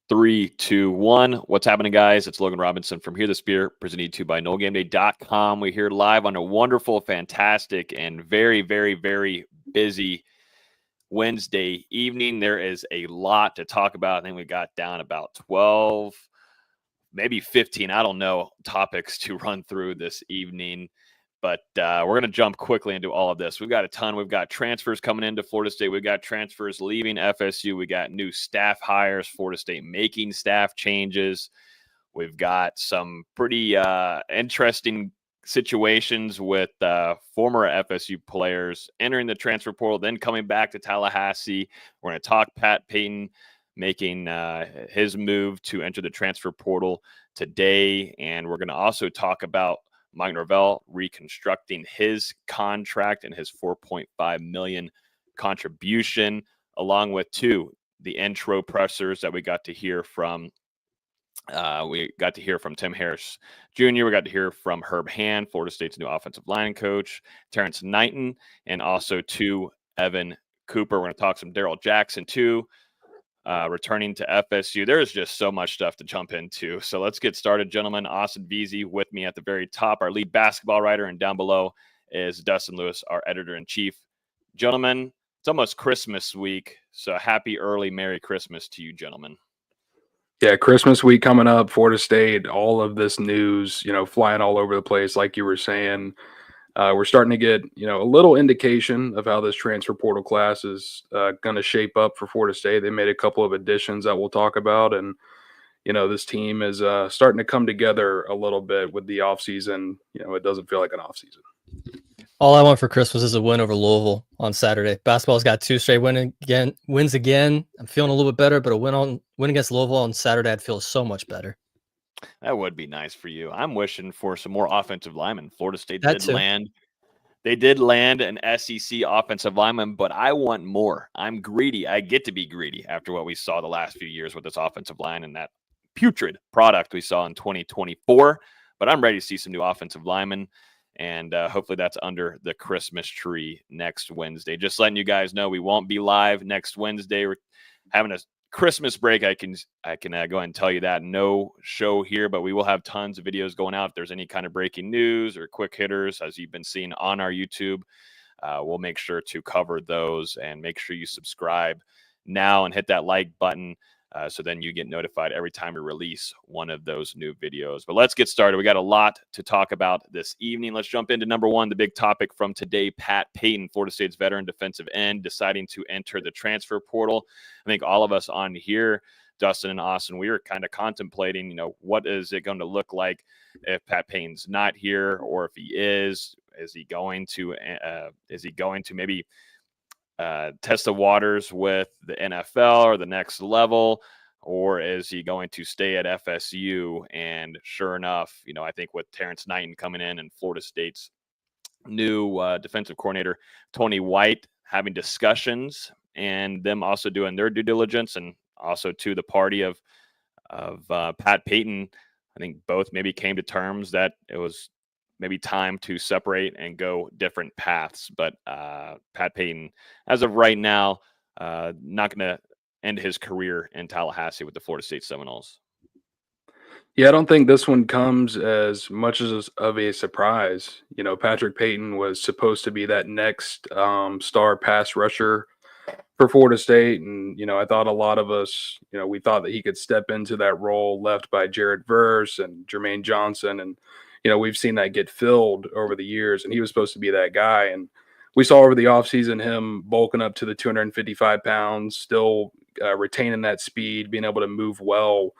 3, 2, 1. What's happening, guys? It's Logan Robinson from Here the Spear, presented to you by NoleGameday.com. We're here live on a wonderful, fantastic, and very, very, very busy Wednesday evening. There is a lot to talk about. I think we got down about 12, maybe 15, I don't know, topics to run through this evening. But we're going to jump quickly into all of this. We've got a ton. We've got transfers coming into Florida State. We've got transfers leaving FSU. We got new staff hires, Florida State making staff changes. We've got some pretty interesting situations with former FSU players entering the transfer portal, then coming back to Tallahassee. We're going to talk Pat Payton making his move to enter the transfer portal today. And we're going to also talk about Mike Norvell reconstructing his contract and his $4.5 million contribution, along with the intro pressers that we got to hear from. We got to hear from Tim Harris Jr. We got to hear from Herb Hand, Florida State's new offensive line coach, Terrence Knighton, and also Evan Cooper. We're going to talk some Daryl Jackson too. Returning to FSU. There's just so much stuff to jump into. So let's get started, gentlemen. Austin Veazey with me at the very top, our lead basketball writer, and down below is Dustin Lewis, our editor-in-chief. Gentlemen, it's almost Christmas week, so happy early Merry Christmas to you, gentlemen. Yeah, Christmas week coming up, Florida State, all of this news, flying all over the place, like you were saying. We're starting to get, a little indication of how this transfer portal class is going to shape up for Florida State. They made a couple of additions that we'll talk about. And, this team is starting to come together a little bit with the offseason. It doesn't feel like an offseason. All I want for Christmas is a win over Louisville on Saturday. Basketball's got 2 straight wins again. I'm feeling a little bit better, but a win against Louisville on Saturday, I'd feel so much better. That would be nice for you. I'm wishing for some more offensive linemen. Florida State did land. They did land an SEC offensive lineman, but I want more. I'm greedy. I get to be greedy after what we saw the last few years with this offensive line and that putrid product we saw in 2024. But I'm ready to see some new offensive linemen, and hopefully that's under the Christmas tree next Wednesday. Just letting you guys know we won't be live next Wednesday. We're having a Christmas break. I can go ahead and tell you that. No show here, but we will have tons of videos going out. If there's any kind of breaking news or quick hitters, as you've been seeing on our YouTube, we'll make sure to cover those, and make sure you subscribe now and hit that like button so then you get notified every time we release one of those new videos. But let's get started. We got a lot to talk about this evening. Let's jump into number one, the big topic from today. Pat Payton, Florida State's veteran defensive end, deciding to enter the transfer portal. I think all of us on here, Dustin and Austin, we were kind of contemplating, what is it going to look like if Pat Payton's not here, or if he is he going to maybe test the waters with the NFL or the next level, or is he going to stay at FSU? And sure enough, I think with Terrence Knighton coming in and Florida State's new defensive coordinator, Tony White, having discussions and them also doing their due diligence, and also to the party of Pat Payton, I think both maybe came to terms that it was maybe time to separate and go different paths. But Pat Payton, as of right now, not going to end his career in Tallahassee with the Florida State Seminoles. Yeah, I don't think this one comes as much as of a surprise. Patrick Payton was supposed to be that next star pass rusher for Florida State. And, I thought a lot of us, we thought that he could step into that role left by Jared Verse and Jermaine Johnson. And, we've seen that get filled over the years, and he was supposed to be that guy. And we saw over the offseason him bulking up to the 255 pounds, still retaining that speed, being able to move well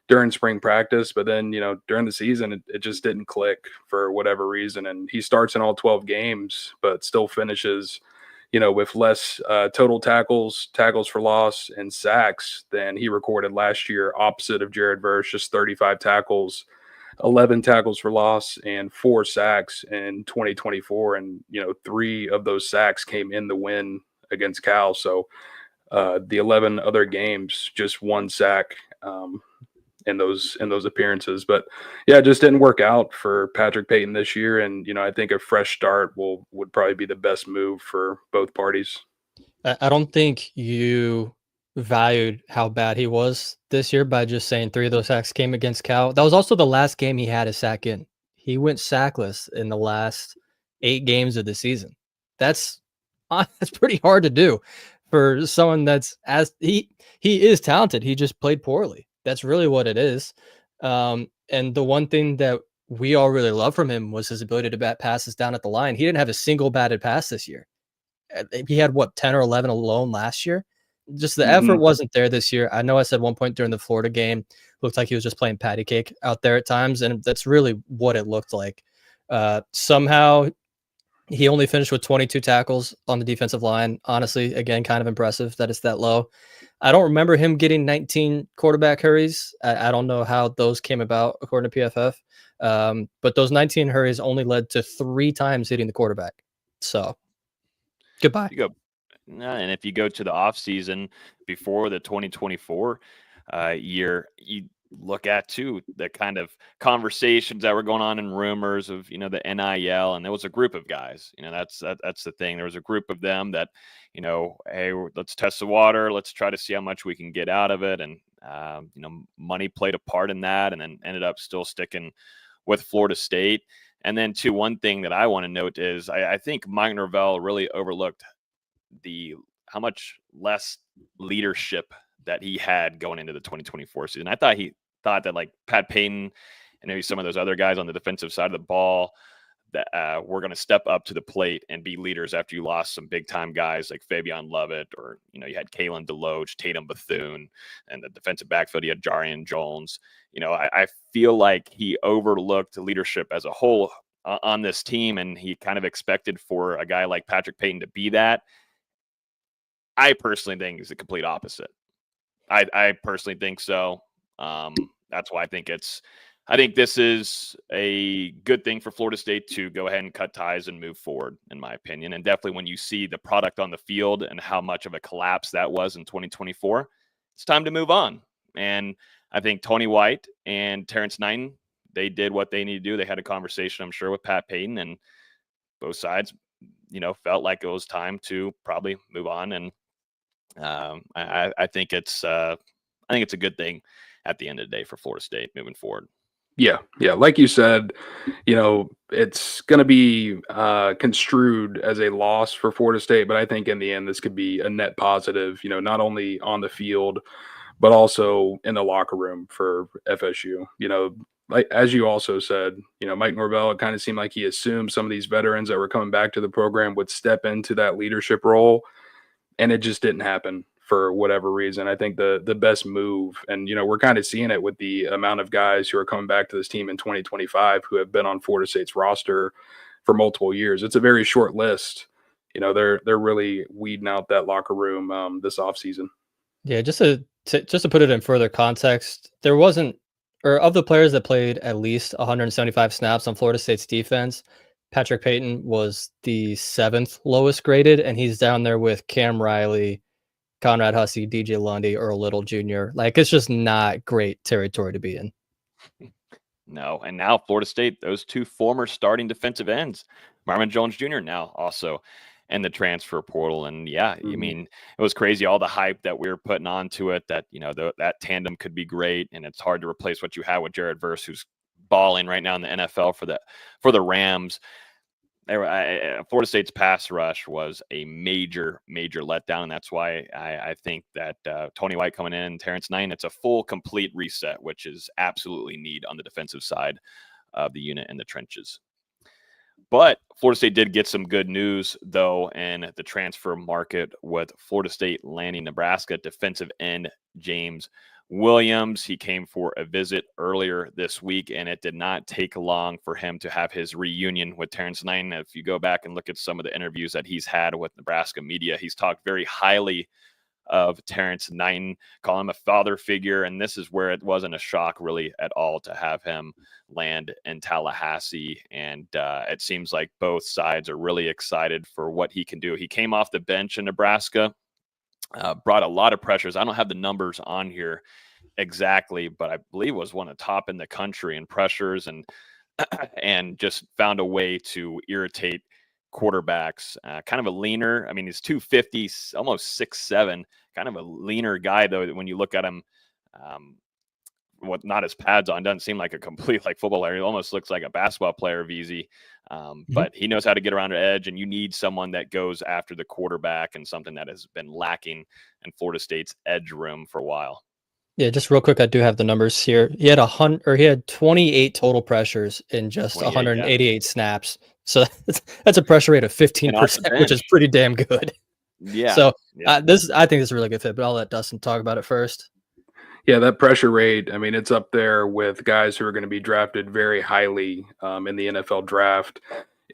during spring practice. But then, during the season, it just didn't click for whatever reason. And he starts in all 12 games, but still finishes, with less total tackles for loss, and sacks than he recorded last year, opposite of Jared Verse, just 35 tackles, 11 tackles for loss, and 4 sacks in 2024. And, 3 of those sacks came in the win against Cal. So the 11 other games, just 1 sack in those appearances. But yeah, it just didn't work out for Patrick Payton this year. And, I think a fresh start would probably be the best move for both parties. I don't think you valued how bad he was this year by just saying 3 of those sacks came against Cal. That was also the last game he had a sack in. He went sackless in the last 8 games of the season. That's pretty hard to do for someone that's he is talented. He just played poorly. That's really what it is. And the one thing that we all really love from him was his ability to bat passes down at the line. He didn't have a single batted pass this year. He had 10 or 11 alone last year. Just the effort wasn't there this year. I know I said one point during the Florida game, looked like he was just playing patty cake out there at times, and that's really what it looked like. Somehow he only finished with 22 tackles on the defensive line. Honestly, again, kind of impressive that it's that low. I don't remember him getting 19 quarterback hurries. I don't know how those came about according to PFF. But those 19 hurries only led to 3 times hitting the quarterback. So goodbye. And if you go to the offseason before the 2024 year, you look at too the kind of conversations that were going on and rumors of the NIL, and there was a group of guys. That's the thing. There was a group of them that hey, let's test the water, let's try to see how much we can get out of it, and money played a part in that, and then ended up still sticking with Florida State. And then too, one thing that I want to note is I think Mike Norvell really overlooked how much less leadership that he had going into the 2024 season. I thought that like Pat Payton and maybe some of those other guys on the defensive side of the ball that were going to step up to the plate and be leaders after you lost some big time guys like Fabian Lovett, or you had Kalen DeLoach, Tatum Bethune, and the defensive backfield you had Jarian Jones. I feel like he overlooked leadership as a whole on this team, and he kind of expected for a guy like Patrick Payton to be that. I personally think it's the complete opposite. I personally think so. That's why I think this is a good thing for Florida State to go ahead and cut ties and move forward, in my opinion. And definitely when you see the product on the field and how much of a collapse that was in 2024, it's time to move on. And I think Tony White and Terrence Knighton, they did what they need to do. They had a conversation, I'm sure, with Pat Payton, and both sides, felt like it was time to probably move on. And I think it's a good thing at the end of the day for Florida State moving forward. Yeah. Like you said, it's going to be construed as a loss for Florida State, but I think in the end this could be a net positive. Not only on the field, but also in the locker room for FSU. Like as you also said, Mike Norvell, it kind of seemed like he assumed some of these veterans that were coming back to the program would step into that leadership role, and it just didn't happen for whatever reason. I think the best move, and we're kind of seeing it with the amount of guys who are coming back to this team in 2025 who have been on Florida State's roster for multiple years. It's a very short list. They're really weeding out that locker room this offseason. Yeah, just to put it in further context, there wasn't, or of the players that played at least 175 snaps on Florida State's defense, Patrick Payton was the 7th lowest graded, and he's down there with Cam Riley, Conrad Hussey, DJ Lundy, Earl Little Jr. Like, it's just not great territory to be in. No, and now Florida State, those 2 former starting defensive ends, Marvin Jones Jr. now also in the transfer portal. And I mean, it was crazy, all the hype that we were putting onto it, that that tandem could be great, and it's hard to replace what you have with Jared Verse, who's balling right now in the NFL for the Rams. Florida State's pass rush was a major letdown, and that's why I think that Tony White coming in, Terrence Knighton, it's a full, complete reset, which is absolutely needed on the defensive side of the unit in the trenches. But Florida State did get some good news, though, in the transfer market, with Florida State landing Nebraska defensive end James Williams. He came for a visit earlier this week, and it did not take long for him to have his reunion with Terrence Knighton. If you go back and look at some of the interviews that he's had with Nebraska media, he's talked very highly of Terrence Knighton, calling him a father figure. And this is where it wasn't a shock really at all to have him land in Tallahassee. And it seems like both sides are really excited for what he can do. He came off the bench in Nebraska, brought a lot of pressures. I don't have the numbers on here exactly, but I believe was one of the top in the country in pressures, and just found a way to irritate quarterbacks. Kind of a leaner. I mean, he's 250, almost 6'7", kind of a leaner guy, though. When you look at him, not his pads on, doesn't seem like a complete like football player. He almost looks like a basketball player, VZ. But he knows how to get around the edge, and you need someone that goes after the quarterback, and something that has been lacking in Florida State's edge room for a while. Yeah, just real quick, I do have the numbers here. He had 28 total pressures in just 188 snaps. So that's a pressure rate of 15%, which is pretty damn good. Yeah. So I think this is a really good fit, but I'll let Dustin talk about it first. Yeah, that pressure rate, I mean, it's up there with guys who are going to be drafted very highly in the NFL draft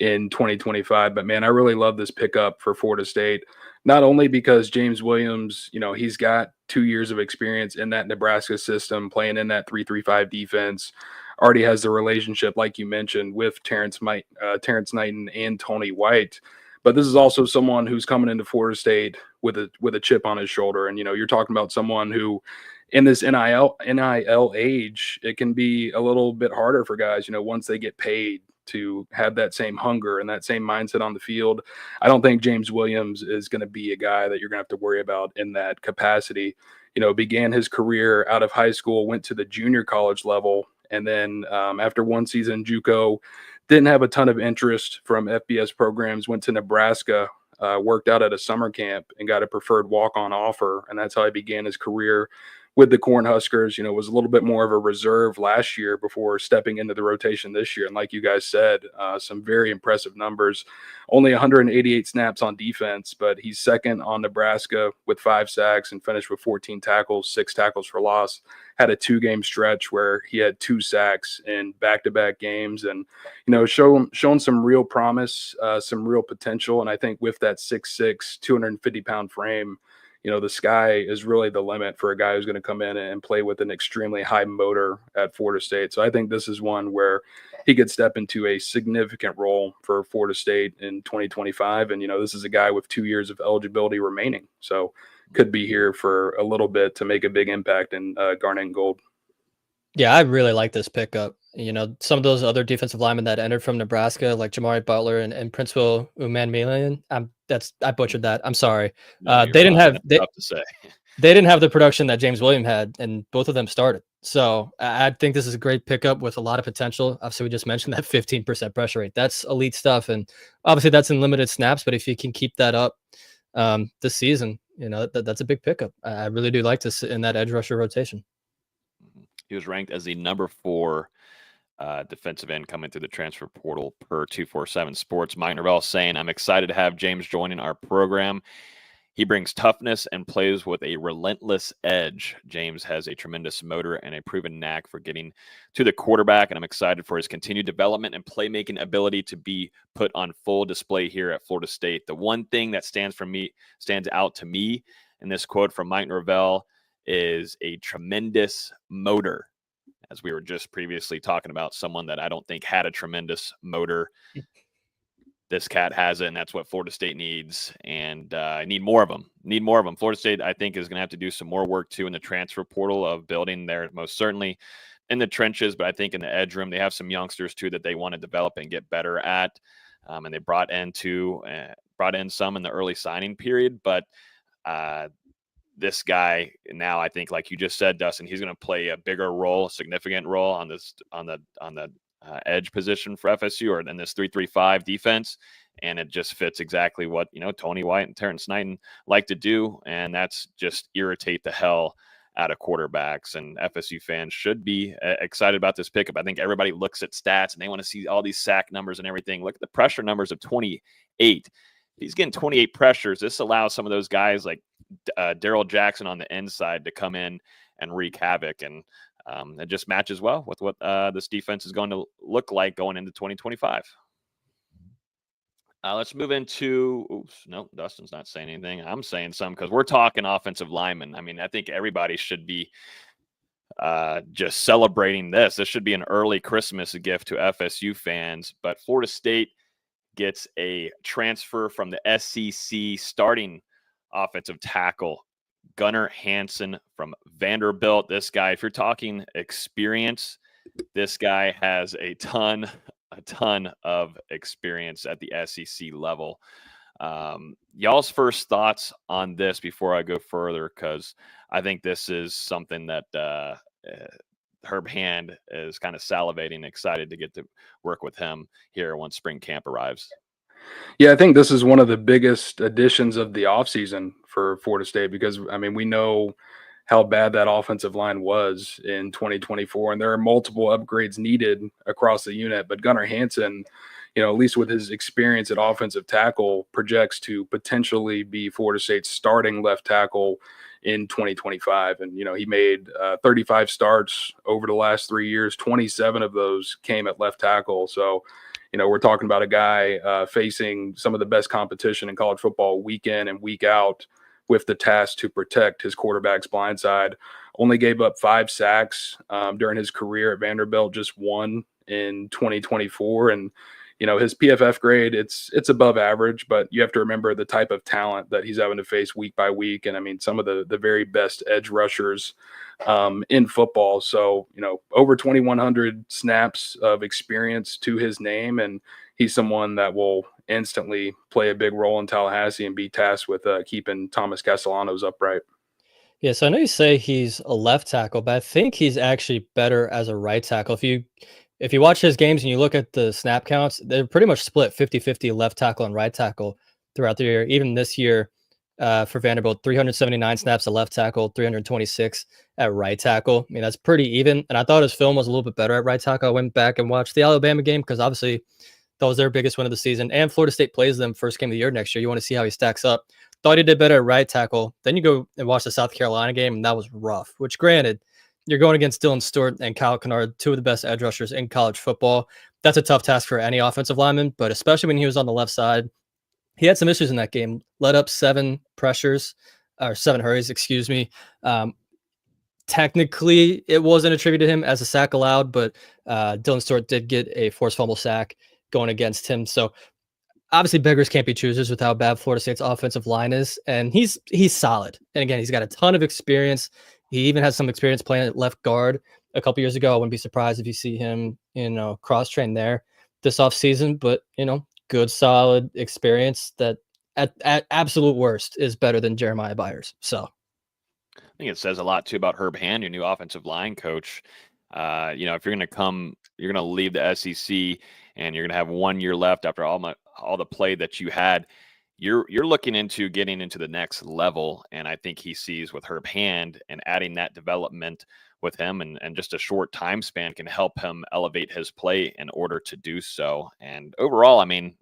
in 2025. But, man, I really love this pickup for Florida State, not only because James Williams, he's got 2 years of experience in that Nebraska system, playing in that 3-3-5 defense, already has the relationship, like you mentioned, with Terrence Knighton and Tony White. But this is also someone who's coming into Florida State with a chip on his shoulder. And, you're talking about someone who, in this NIL age, it can be a little bit harder for guys, once they get paid, to have that same hunger and that same mindset on the field. I don't think James Williams is going to be a guy that you're going to have to worry about in that capacity. Began his career out of high school, went to the junior college level, and then after one season, JUCO, didn't have a ton of interest from FBS programs, went to Nebraska, worked out at a summer camp, and got a preferred walk-on offer, and that's how he began his career with the Cornhuskers. Was a little bit more of a reserve last year before stepping into the rotation this year. And like you guys said, some very impressive numbers. Only 188 snaps on defense, but he's second on Nebraska with 5 sacks and finished with 14 tackles, 6 tackles for loss. Had a 2-game stretch where he had 2 sacks in back-to-back games, and shown some real promise, some real potential. And I think with that 6'6", 250-pound frame, the sky is really the limit for a guy who's going to come in and play with an extremely high motor at Florida State. So I think this is one where he could step into a significant role for Florida State in 2025. And, this is a guy with 2 years of eligibility remaining. So could be here for a little bit to make a big impact in Garnet and Gold. Yeah, I really like this pickup. Some of those other defensive linemen that entered from Nebraska, like Jamari Butler and Principal Umanmian, I butchered that. I'm sorry. No, they didn't have the production that James Williams had, and both of them started. So I think this is a great pickup with a lot of potential. Obviously, we just mentioned that 15% pressure rate. That's elite stuff, and obviously that's in limited snaps. But if you can keep that up this season, that's a big pickup. I really do like this in that edge rusher rotation. He was ranked as the number 4 defensive end coming through the transfer portal per 247 Sports. Mike Norvell saying, "I'm excited to have James joining our program. He brings toughness and plays with a relentless edge. James has a tremendous motor and a proven knack for getting to the quarterback, and I'm excited for his continued development and playmaking ability to be put on full display here at Florida State." The one thing that stands out to me in this quote from Mike Norvell is a tremendous motor. As we were just previously talking about, someone that I don't think had a tremendous motor. This cat has it, and that's what Florida State needs. And need more of them. Florida State, I think, is going to have to do some more work, too, in the transfer portal of building there, most certainly in the trenches. But I think in the edge room, they have some youngsters, too, that they want to develop and get better at. And they brought in some in the early signing period. But this guy now, I think, like you just said, Dustin, he's going to play a bigger role, a significant role on the edge position for FSU, or in this 3-3-5 defense. And it just fits exactly what, Tony White and Terrence Knighton like to do. And that's just irritate the hell out of quarterbacks. And FSU fans should be excited about this pickup. I think everybody looks at stats and they want to see all these sack numbers and everything. Look at the pressure numbers of 28. He's getting 28 pressures. This allows some of those guys like Daryl Jackson on the inside to come in and wreak havoc. And it just matches well with what this defense is going to look like going into 2025. Let's move into – oops, no, Dustin's not saying anything. I'm saying something because we're talking offensive linemen. I mean, I think everybody should be just celebrating this. This should be an early Christmas gift to FSU fans. But Florida State gets a transfer from the SEC starting offensive tackle, Gunnar Hansen from Vanderbilt. This guy, if you're talking experience, this guy has a ton of experience at the SEC level. Y'all's first thoughts on this before I go further, because I think this is something that Herb Hand is kind of salivating, excited to get to work with him here once spring camp arrives. Yeah, I think this is one of the biggest additions of the offseason for Florida State because, I mean, we know how bad that offensive line was in 2024, and there are multiple upgrades needed across the unit. But Gunnar Hansen, you know, at least with his experience at offensive tackle, projects to potentially be Florida State's starting left tackle in 2025. And, you know, he made 35 starts over the last 3 years. 27 of those came at left tackle. So, you know, we're talking about a guy facing some of the best competition in college football week in and week out with the task to protect his quarterback's blind side. Only gave up 5 sacks during his career at Vanderbilt, just 1 in 2024. And, you know, his PFF grade, it's above average, but you have to remember the type of talent that he's having to face week by week. And I mean, some of the very best edge rushers in football. So, you know, over 2,100 snaps of experience to his name. And he's someone that will instantly play a big role in Tallahassee and be tasked with keeping Thomas Castellanos upright. Yeah, so I know you say he's a left tackle, but I think he's actually better as a right tackle. If you watch his games and you look at the snap counts, they're pretty much split 50-50 left tackle and right tackle throughout the year. Even this year for Vanderbilt, 379 snaps at left tackle, 326 at right tackle. I mean, that's pretty even. And I thought his film was a little bit better at right tackle. I went back and watched the Alabama game because obviously that was their biggest win of the season. And Florida State plays them first game of the year next year. You want to see how he stacks up. Thought he did better at right tackle. Then you go and watch the South Carolina game, and that was rough, which granted, you're going against Dylan Stewart and Kyle Kennard, 2 of the best edge rushers in college football. That's a tough task for any offensive lineman, but especially when he was on the left side. He had some issues in that game, let up 7 pressures, or 7 hurries, excuse me. Technically, it wasn't attributed to him as a sack allowed, but Dylan Stewart did get a forced fumble sack going against him. So obviously beggars can't be choosers with how bad Florida State's offensive line is. And he's solid. And again, he's got a ton of experience. He even has some experience playing at left guard a couple years ago. I wouldn't be surprised if you see him, you know, cross-train there this offseason. But, you know, good, solid experience that at absolute worst is better than Jeremiah Byers. So I think it says a lot, too, about Herb Hand, your new offensive line coach. You know, if you're going to leave the SEC and you're going to have 1 year left after all the play that you had, you're looking into getting into the next level. And I think he sees with Herb Hand and adding that development with him and just a short time span can help him elevate his play in order to do so. And overall, I mean,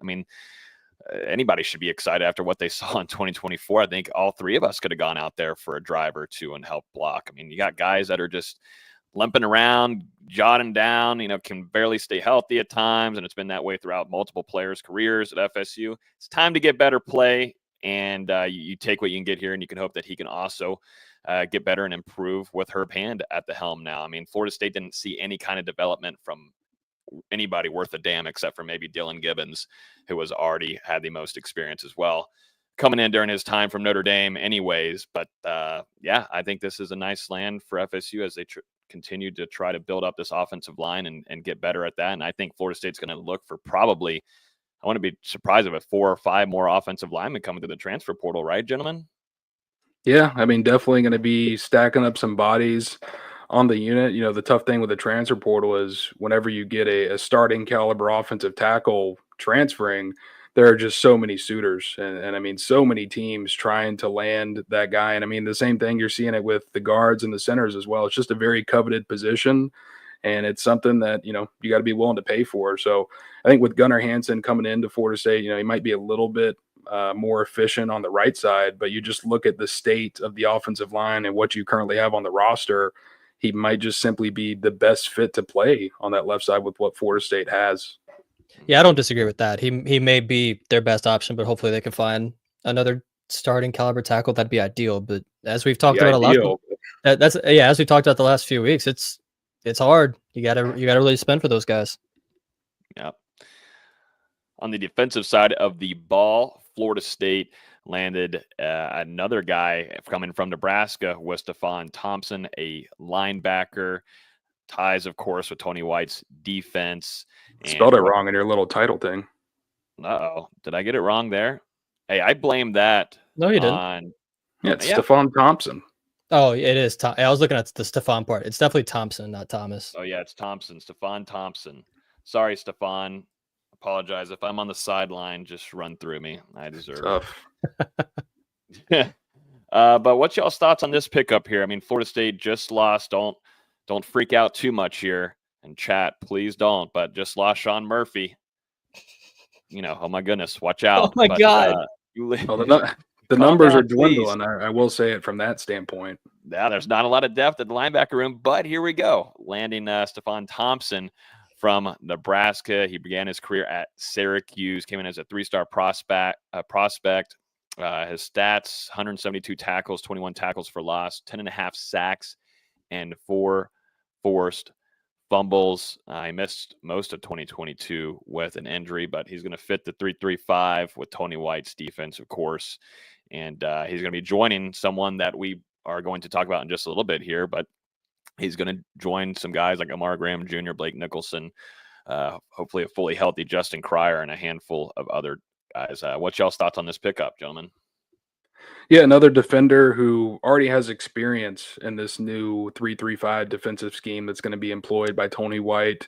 anybody should be excited after what they saw in 2024. I think all 3 of us could have gone out there for a drive or 2 and helped block. I mean, you got guys that are just limping around, jotting down, you know, can barely stay healthy at times. And it's been that way throughout multiple players' careers at FSU. It's time to get better play. And you take what you can get here, and you can hope that he can also get better and improve with Herb Hand at the helm now. I mean, Florida State didn't see any kind of development from anybody worth a damn except for maybe Dylan Gibbons, who was already had the most experience as well, coming in during his time from Notre Dame anyways. But yeah, I think this is a nice land for FSU as they continue to try to build up this offensive line and get better at that. And I think Florida State's going to look for probably, I wouldn't be surprised if it 4 or 5 more offensive linemen coming to the transfer portal, right, gentlemen? Yeah, I mean, definitely going to be stacking up some bodies on the unit. You know, the tough thing with the transfer portal is whenever you get a starting caliber offensive tackle transferring, there are just so many suitors. And I mean, so many teams trying to land that guy. And I mean, the same thing, you're seeing it with the guards and the centers as well. It's just a very coveted position. And it's something that, you know, you got to be willing to pay for. So I think with Gunnar Hansen coming into Florida State, you know, he might be a little bit more efficient on the right side, but you just look at the state of the offensive line and what you currently have on the roster, he might just simply be the best fit to play on that left side with what Florida State has. yeah, I don't disagree with that. He may be their best option, but hopefully they can find another starting caliber tackle. That'd be ideal. But as we've talked about a lot, as we talked about the last few weeks, it's hard. You gotta really spend for those guys. Yeah. On the defensive side of the ball, Florida State landed another guy coming from Nebraska was Stefon Thompson, a linebacker. Ties, of course, with Tony White's defense. Spelled it wrong in your little title thing. Uh-oh. Did I get it wrong there? Hey, I blame that No, you didn't. on. Yeah, it's Stefon Thompson. Oh, it is. I was looking at the Stefon part. It's definitely Thompson, not Thomas. Oh, yeah, it's Thompson. Stefon Thompson. Sorry, Stefon. Apologize. If I'm on the sideline, just run through me. I deserve it. But what's y'all's thoughts on this pickup here? I mean, Florida State just lost. Don't freak out too much here. And chat, please don't. But just lost Sean Murphy. Oh my goodness, watch out. Oh my God. The numbers are dwindling. I will say it from that standpoint. Yeah, there's not a lot of depth at the linebacker room, but here we go. Landing Stefon Thompson from Nebraska. He began his career at Syracuse, came in as a 3-star prospect. His stats, 172 tackles, 21 tackles for loss, 10.5 sacks, and 4 forced fumbles. He missed most of 2022 with an injury, but he's going to fit the 3-3-5 with Tony White's defense, of course. And he's going to be joining someone that we are going to talk about in just a little bit here, but he's going to join some guys like Omar Graham Jr., Blake Nicholson, hopefully a fully healthy Justin Cryer, and a handful of other guys. What's y'all's thoughts on this pickup, gentlemen? Yeah, another defender who already has experience in this new 3-3-5 defensive scheme that's going to be employed by Tony White.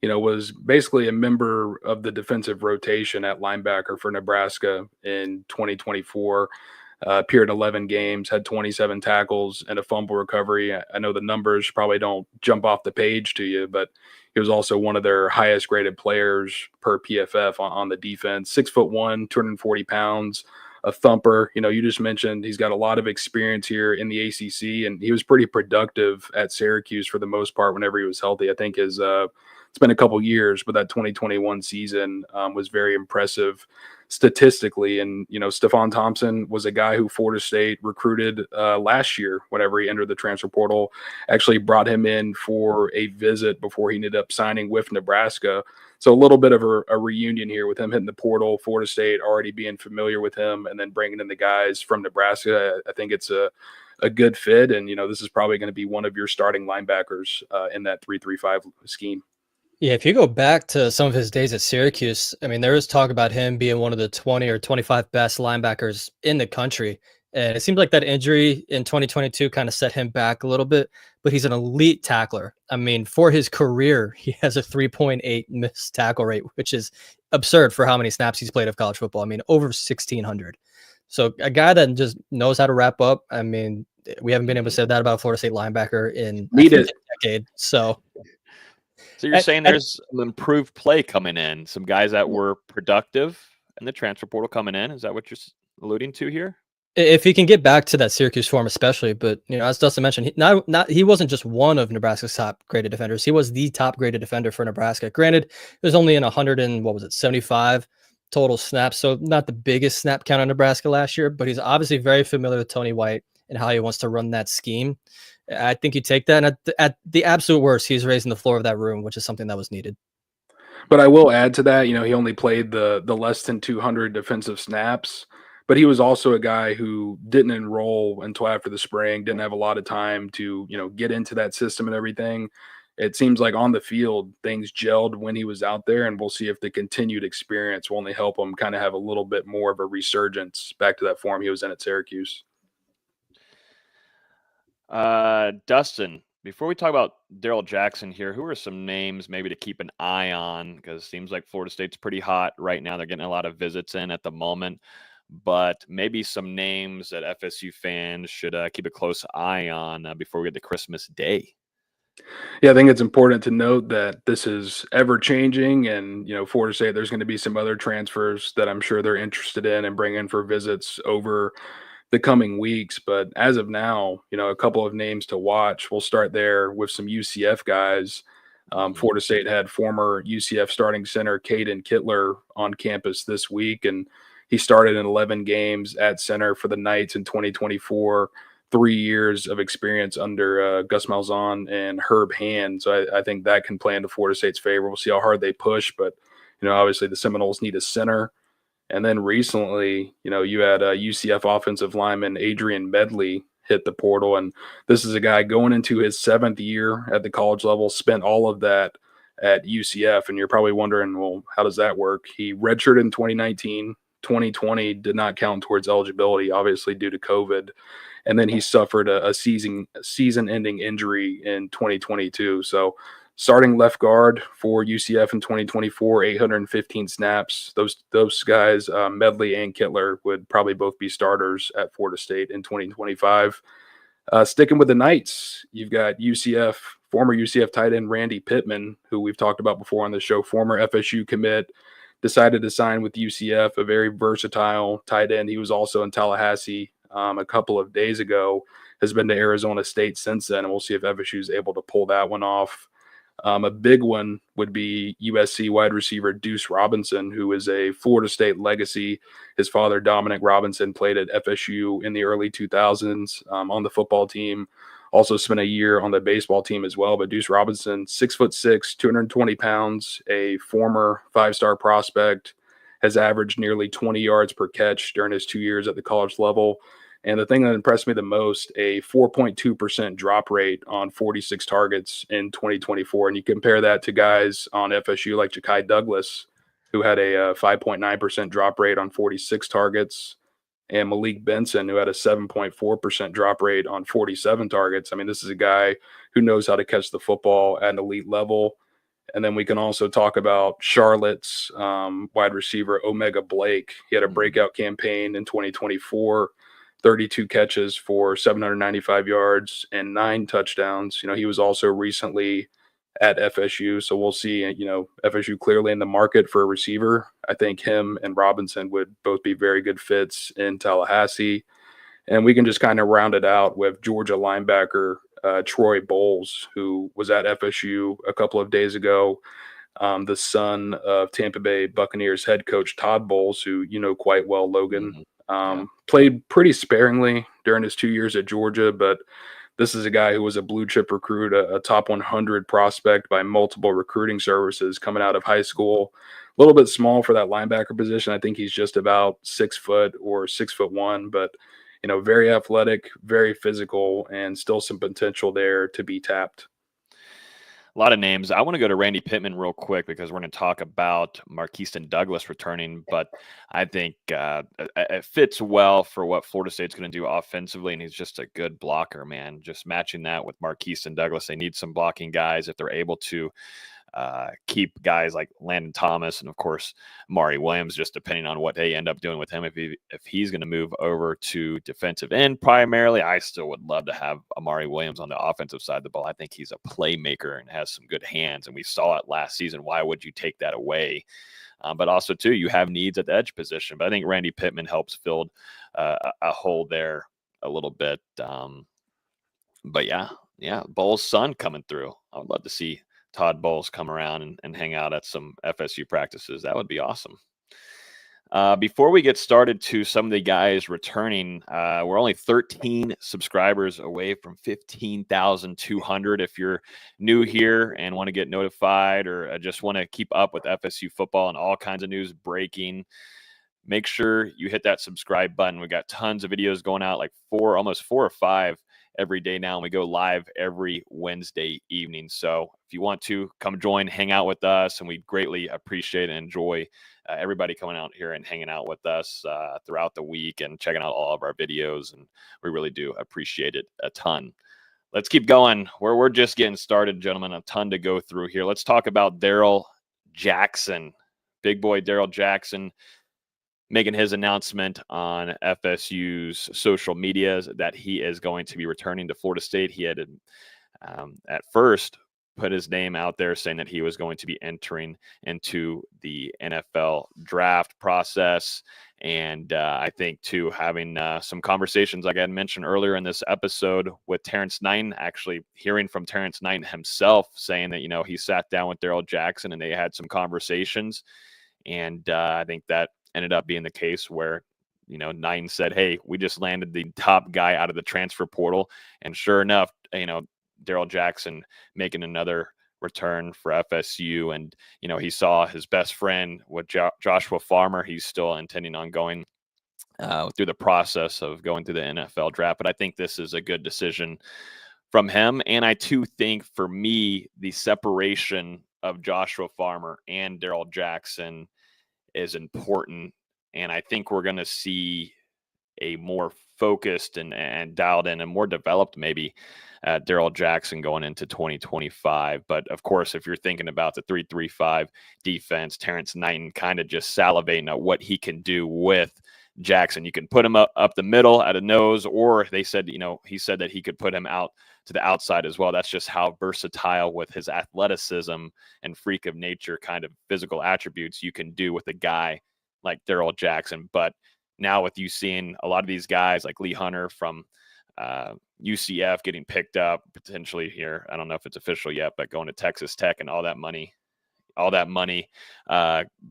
Was basically a member of the defensive rotation at linebacker for Nebraska in 2024. Appeared in 11 games, had 27 tackles and a fumble recovery. I know the numbers probably don't jump off the page to you, but he was also one of their highest graded players per PFF on the defense. 6'1", 240 pounds, a thumper. You just mentioned he's got a lot of experience here in the ACC, and he was pretty productive at Syracuse for the most part whenever he was healthy. I think it's been a couple years, but that 2021 season was very impressive statistically. And, Stefon Thompson was a guy who Florida State recruited last year whenever he entered the transfer portal, actually brought him in for a visit before he ended up signing with Nebraska. So a little bit of a reunion here with him hitting the portal, Florida State already being familiar with him, and then bringing in the guys from Nebraska. I think it's a good fit. And, this is probably going to be one of your starting linebackers in that 3-3-5 scheme. Yeah, if you go back to some of his days at Syracuse, I mean, there is talk about him being one of the 20 or 25 best linebackers in the country. And it seems like that injury in 2022 kind of set him back a little bit, but he's an elite tackler. I mean, for his career, he has a 3.8 missed tackle rate, which is absurd for how many snaps he's played of college football. I mean, over 1,600. So a guy that just knows how to wrap up. I mean, we haven't been able to say that about a Florida State linebacker in a decade. So you're saying there's some improved play coming in, some guys that were productive in the transfer portal coming in. Is that what you're alluding to here? If he can get back to that Syracuse form, especially, but as Dustin mentioned, he wasn't just one of Nebraska's top graded defenders. He was the top graded defender for Nebraska. Granted, it was only in 75 total snaps, so not the biggest snap count on Nebraska last year, but he's obviously very familiar with Tony White and how he wants to run that scheme. I think you take that, and at the absolute worst, he's raising the floor of that room, which is something that was needed. But I will add to that, he only played the less than 200 defensive snaps, but he was also a guy who didn't enroll until after the spring, didn't have a lot of time to, get into that system and everything. It seems like on the field, things gelled when he was out there, and we'll see if the continued experience will only help him kind of have a little bit more of a resurgence back to that form he was in at Syracuse. Dustin, before we talk about Daryl Jackson here, who are some names maybe to keep an eye on? Because it seems like Florida State's pretty hot right now. They're getting a lot of visits in at the moment, but maybe some names that FSU fans should keep a close eye on before we get to Christmas Day. Yeah, I think it's important to note that this is ever changing, and Florida State, there's going to be some other transfers that I'm sure they're interested in and bring in for visits over the coming weeks. But as of now, a couple of names to watch. We'll start there with some UCF guys. Florida State had former UCF starting center Caden Kittler on campus this week, and he started in 11 games at center for the Knights in 2024. 3 years of experience under Gus Malzahn and Herb Hand. So I think that can play into Florida State's favor. We'll see how hard they push, but obviously the Seminoles need a center. And then recently, you had a UCF offensive lineman Adrian Medley hit the portal, and this is a guy going into his 7th year at the college level, spent all of that at UCF, and you're probably wondering, well, how does that work? He redshirted in 2019, 2020 did not count towards eligibility, obviously due to COVID. And then he suffered a season-ending injury in 2022. So starting left guard for UCF in 2024, 815 snaps. Those guys, Medley and Kittler, would probably both be starters at Florida State in 2025. Sticking with the Knights, you've got former UCF tight end Randy Pittman, who we've talked about before on the show, former FSU commit, decided to sign with UCF, a very versatile tight end. He was also in Tallahassee a couple of days ago, has been to Arizona State since then, and we'll see if FSU is able to pull that one off. A big one would be USC wide receiver Deuce Robinson, who is a Florida State legacy. His father, Dominic Robinson, played at FSU in the early 2000s on the football team. Also spent a year on the baseball team as well. But Deuce Robinson, 6'6", 220 pounds, a former 5-star prospect, has averaged nearly 20 yards per catch during his 2 years at the college level. And the thing that impressed me the most, a 4.2% drop rate on 46 targets in 2024. And you compare that to guys on FSU like Ja'Kai Douglas, who had a 5.9% drop rate on 46 targets, and Malik Benson, who had a 7.4% drop rate on 47 targets. I mean, this is a guy who knows how to catch the football at an elite level. And then we can also talk about Charlotte's wide receiver, Omega Blake. He had a breakout campaign in 2024. 32 catches for 795 yards and 9 touchdowns. He was also recently at FSU. So we'll see, FSU clearly in the market for a receiver. I think him and Robinson would both be very good fits in Tallahassee. And we can just kind of round it out with Georgia linebacker Troy Bowles, who was at FSU a couple of days ago. The son of Tampa Bay Buccaneers head coach Todd Bowles, who you know quite well, Logan. Played pretty sparingly during his 2 years at Georgia, but this is a guy who was a blue chip recruit, a top 100 prospect by multiple recruiting services coming out of high school. A little bit small for that linebacker position. I think he's just about 6 foot or 6'1", but very athletic, very physical, and still some potential there to be tapped. A lot of names. I want to go to Randy Pittman real quick because we're going to talk about Marqueston Douglas returning, but I think it fits well for what Florida State's going to do offensively, and he's just a good blocker, man. Just matching that with Marqueston Douglas. They need some blocking guys if they're able to keep guys like Landon Thomas and, of course, Amari Williams, just depending on what they end up doing with him. If he's going to move over to defensive end primarily, I still would love to have Amari Williams on the offensive side of the ball. I think he's a playmaker and has some good hands, and we saw it last season. Why would you take that away? But also, too, you have needs at the edge position. But I think Randy Pittman helps fill a hole there a little bit. But, yeah, Bowles' son coming through. I would love to see Todd Bowles come around and hang out at some FSU practices. That would be awesome. Before we get started to some of the guys returning, we're only 13 subscribers away from 15,200. If you're new here and want to get notified or just want to keep up with FSU football and all kinds of news breaking, make sure you hit that subscribe button. We got tons of videos going out, like almost 4 or 5 every day now, and we go live every Wednesday evening. So if you want to come join, hang out with us, and we greatly appreciate and enjoy everybody coming out here and hanging out with us throughout the week and checking out all of our videos, and we really do appreciate it a ton. Let's keep going. We're just getting started, gentlemen. A ton to go through here. Let's talk about Daryl Jackson. Big boy Daryl Jackson making his announcement on FSU's social medias that he is going to be returning to Florida State. He had at first put his name out there saying that he was going to be entering into the NFL draft process. And I think, too, having some conversations, like I had mentioned earlier in this episode with Terrence Knighton, actually hearing from Terrence Knighton himself saying that, he sat down with Daryl Jackson and they had some conversations. And I think that ended up being the case where, Knighton said, hey, we just landed the top guy out of the transfer portal. And sure enough, Daryl Jackson making another return for FSU. And, he saw his best friend with Joshua Farmer. He's still intending on going through the process of going through the NFL draft. But I think this is a good decision from him. And I, too, think for me, the separation of Joshua Farmer and Daryl Jackson is important And I think we're going to see a more focused and dialed in and more developed maybe Daryl Jackson going into 2025. But of course, if you're thinking about the 3-3-5 defense, Terrence Knighton kind of just salivating at what he can do with Jackson. You can put him up the middle at a nose, or they said, he said that he could put him out to the outside as well. That's just how versatile with his athleticism and freak of nature kind of physical attributes you can do with a guy like Daryl Jackson. But now with you seeing a lot of these guys like Lee Hunter from UCF getting picked up potentially here, I don't know if it's official yet, but going to Texas Tech and all that money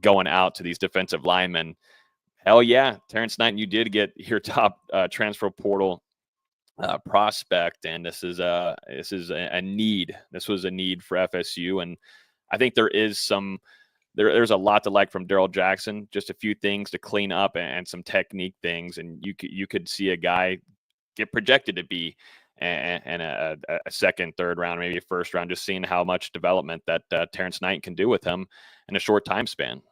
going out to these defensive linemen. Hell yeah, Terrence Knighton, you did get your top transfer portal prospect, and this is a need. This was a need for FSU, and I think there's a lot to like from Daryl Jackson. Just a few things to clean up and some technique things, and you could see a guy get projected to be and a second, third round, maybe a first round. Just seeing how much development that Terrence Knighton can do with him in a short time span.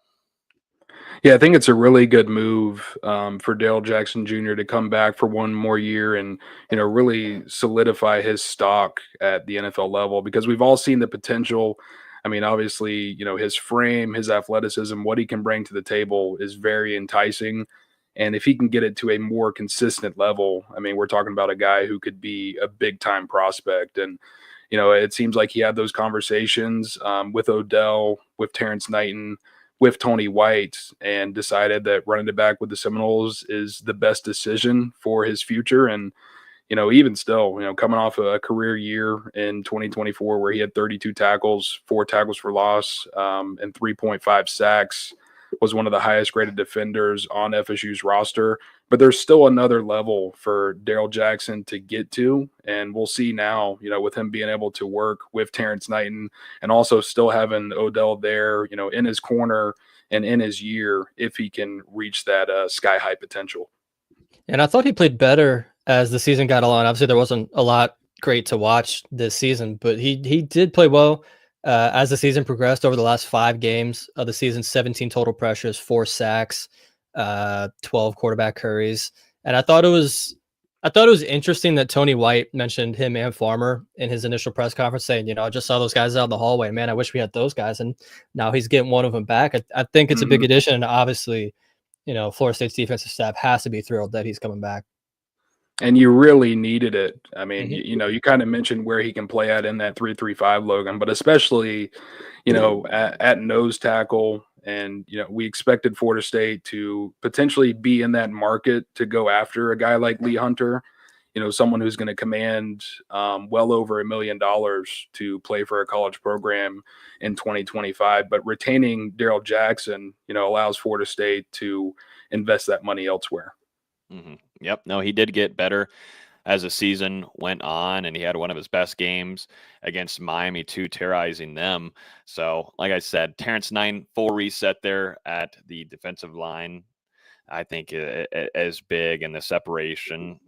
Yeah, I think it's a really good move for Daryl Jackson Jr. to come back for one more year and, really solidify his stock at the NFL level, because we've all seen the potential. I mean, obviously, his frame, his athleticism, what he can bring to the table is very enticing. And if he can get it to a more consistent level, I mean, we're talking about a guy who could be a big time prospect. And, it seems like he had those conversations with Odell, with Terrence Knighton, with Tony White, and decided that running it back with the Seminoles is the best decision for his future. And, even still, coming off a career year in 2024 where he had 32 tackles, 4 tackles for loss, and 3.5 sacks, was one of the highest graded defenders on FSU's roster. But there's still another level for Daryl Jackson to get to. And we'll see now, with him being able to work with Terrence Knighton and also still having Odell there, in his corner and in his year, if he can reach that sky high potential. And I thought he played better as the season got along. Obviously, there wasn't a lot great to watch this season, but he did play well as the season progressed. Over the last 5 games of the season, 17 total pressures, 4 sacks, 12 quarterback hurries. And I thought it was interesting that Tony White mentioned him and Farmer in his initial press conference, saying, I just saw those guys out in the hallway. Man, I wish we had those guys. And now he's getting one of them back. I think it's a big addition. And obviously, Florida State's defensive staff has to be thrilled that he's coming back. And you really needed it. I mean, you kind of mentioned where he can play at in that 3-3-5, Logan, but especially, at nose tackle. And, we expected Florida State to potentially be in that market to go after a guy like Lee Hunter, someone who's going to command well over $1 million to play for a college program in 2025. But retaining Daryl Jackson, allows Florida State to invest that money elsewhere. Mm-hmm. Yep. No, he did get better as the season went on, and he had one of his best games against Miami too, terrorizing them. So, like I said, Terrence Knighton, full reset there at the defensive line, I think is big, and the separation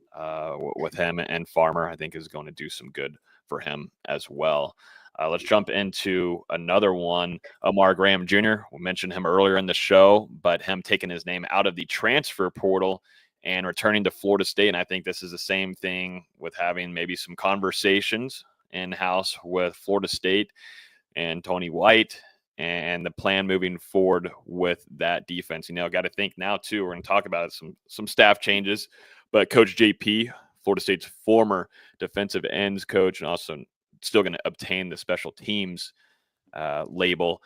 with him and Farmer, I think, is going to do some good for him as well. Let's jump into another one, Omar Graham Jr. We mentioned him earlier in the show, but him taking his name out of the transfer portal and returning to Florida State. And I think this is the same thing with having maybe some conversations in-house with Florida State and Tony White and the plan moving forward with that defense. Got to think now, too, we're going to talk about some staff changes, but Coach JP, Florida State's former defensive ends coach, and also still going to obtain the special teams label.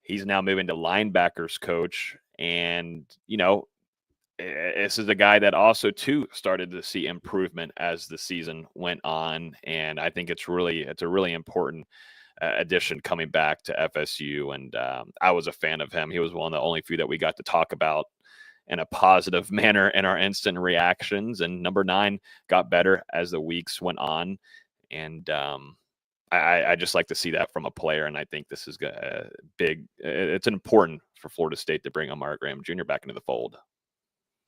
He's now moving to linebackers coach. And, this is a guy that also, too, started to see improvement as the season went on. And I think it's a really important addition coming back to FSU. And I was a fan of him. He was one of the only few that we got to talk about in a positive manner in our instant reactions. And number 9 got better as the weeks went on. And I just like to see that from a player. And I think this is big. It's important for Florida State to bring Omar Graham Jr. back into the fold.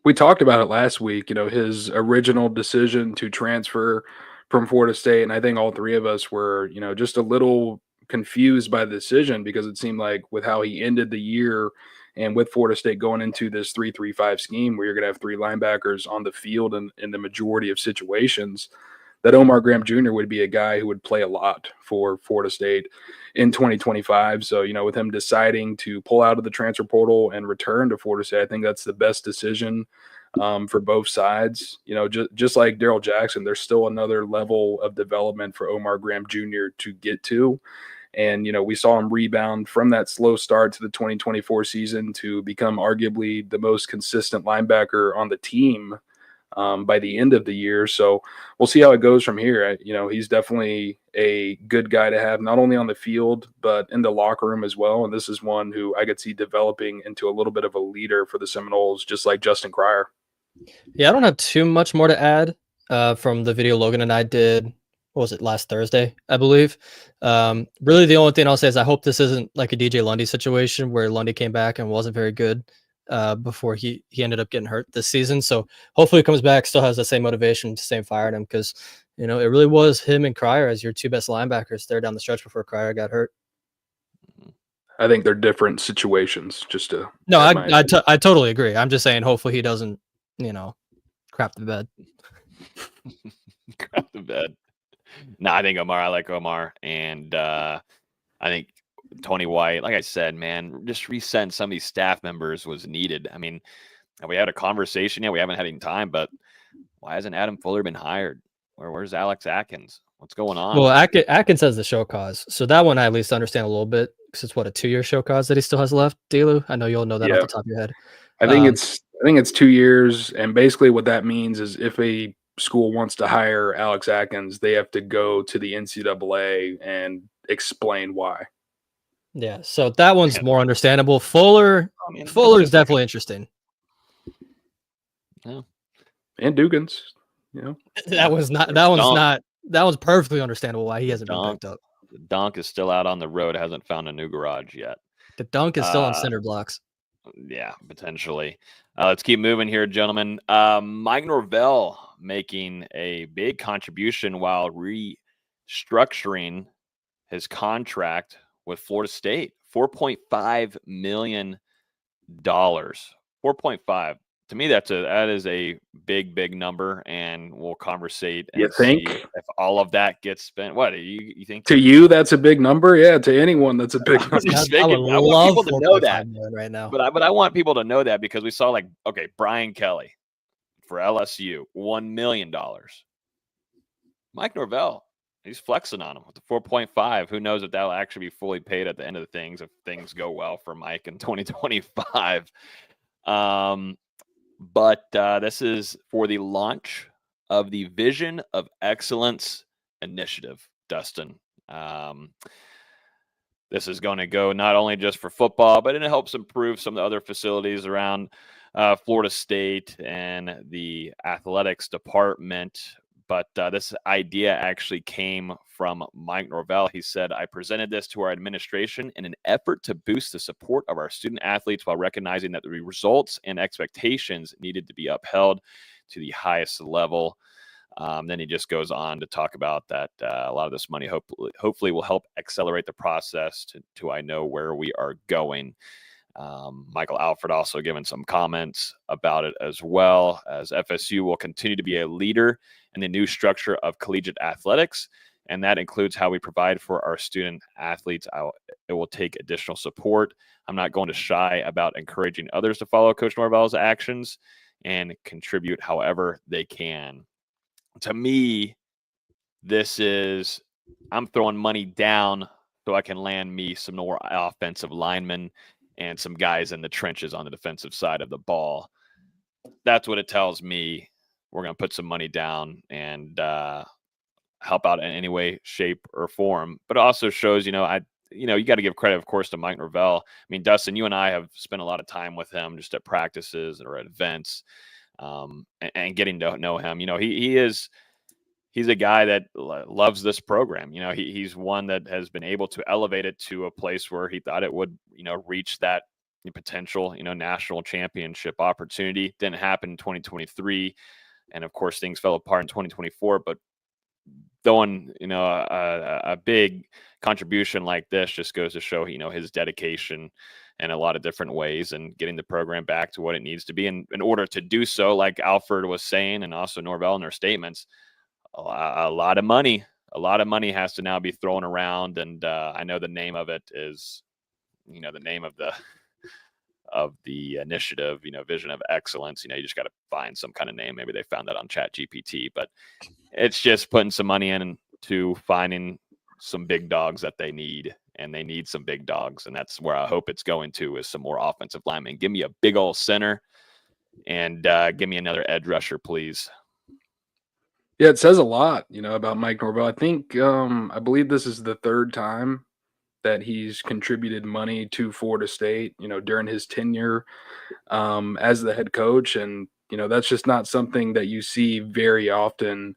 We talked about it last week, his original decision to transfer from Florida State. And I think all 3 of us were, just a little confused by the decision, because it seemed like with how he ended the year And with Florida State going into this 3-3-5 scheme where you're going to have 3 linebackers on the field in the majority of situations, that Omar Graham Jr. would be a guy who would play a lot for Florida State in 2025. So, with him deciding to pull out of the transfer portal and return to Florida State, I think that's the best decision for both sides. Just like Daryl Jackson, there's still another level of development for Omar Graham Jr. to get to. And, we saw him rebound from that slow start to the 2024 season to become arguably the most consistent linebacker on the team by the end of the year. So we'll see how it goes from here. He's definitely a good guy to have, not only on the field, but in the locker room as well. And this is one who I could see developing into a little bit of a leader for the Seminoles, just like Justin Cryer. Yeah, I don't have too much more to add from the video Logan and I did. What was it, last Thursday, I believe? Really, the only thing I'll say is I hope this isn't like a DJ Lundy situation where Lundy came back and wasn't very good before he ended up getting hurt this season. So hopefully he comes back, still has the same motivation, same fire in him, because it really was him and Cryer as your 2 best linebackers there down the stretch before Cryer got hurt. I think they're different situations. I totally agree. I'm just saying hopefully he doesn't crap the bed. Crap the bed. No, I like Omar, and I think Tony White, like I said, man, just resetting some of these staff members was needed. I mean, we had a conversation. Yeah, we haven't had any time, but why hasn't Adam Fuller been hired? Where's Alex Atkins? What's going on? Well, Atkins has the show cause, so that one I at least understand a little bit because it's a 2-year show cause that he still has left. Delu, I know you'll know that off the top of your head. I think it's 2 years, and basically what that means is if a school wants to hire Alex Atkins, they have to go to the NCAA and explain why. Yeah, so that one's more understandable. Fuller is definitely interesting. Yeah, and Dugans, that was perfectly understandable why he hasn't been picked up. The Donk is still out on the road, hasn't found a new garage yet. The Dunk is still on cinder blocks. Yeah, potentially. Let's keep moving here, gentlemen. Mike Norvell making a big contribution while restructuring his contract with Florida State. $4.5 million. 4.5. To me, that is a big number, and we'll conversate and see if all of that gets spent. What do you think? To you, that's a big number. Yeah, to anyone, that's a big number. I want people to know that right now. But I want people to know that because we saw Brian Kelly for LSU, $1 million. Mike Norvell, he's flexing on him with the 4.5. Who knows if that'll actually be fully paid at the end of the things if things go well for Mike in 2025. But this is for the launch of the Vision of Excellence initiative, Dustin. This is going to go not only just for football, but it helps improve some of the other facilities around Florida State and the athletics department. But this idea actually came from Mike Norvell. He said, I presented this to our administration in an effort to boost the support of our student athletes while recognizing that the results and expectations needed to be upheld to the highest level. Then he just goes on to talk about that a lot of this money hopefully will help accelerate the process to I know where we are going. Michael Alfred also given some comments about it as well, as FSU will continue to be a leader in the new structure of collegiate athletics, and that includes how we provide for our student athletes. It will take additional support. I'm not going to shy about encouraging others to follow Coach Norvell's actions and contribute however they can. To me, this is I'm throwing money down so I can land me some more offensive linemen and some guys in the trenches on the defensive side of the ball. That's what it tells me. We're going to put some money down and help out in any way, shape, or form. But it also shows, you got to give credit, of course, to Mike Norvell. I mean, Dustin, you and I have spent a lot of time with him just at practices or at events and getting to know him. He's a guy that loves this program. He's one that has been able to elevate it to a place where he thought it would, reach that potential, national championship opportunity. Didn't happen in 2023. And of course, things fell apart in 2024. But throwing, a big contribution like this just goes to show, his dedication in a lot of different ways and getting the program back to what it needs to be. And in order to do so, like Alfred was saying, and also Norvell in their statements, a lot of money has to now be thrown around. And I know the name of it is, the name of the initiative, Vision of Excellence. You just got to find some kind of name. Maybe they found that on ChatGPT, but it's just putting some money into finding some big dogs that they need, and they need some big dogs. And that's where I hope it's going to, is some more offensive linemen. Give me a big old center and give me another edge rusher, please. Yeah, it says a lot, about Mike Norvell. I think, I believe this is the third time that he's contributed money to Florida State, during his tenure as the head coach. And, that's just not something that you see very often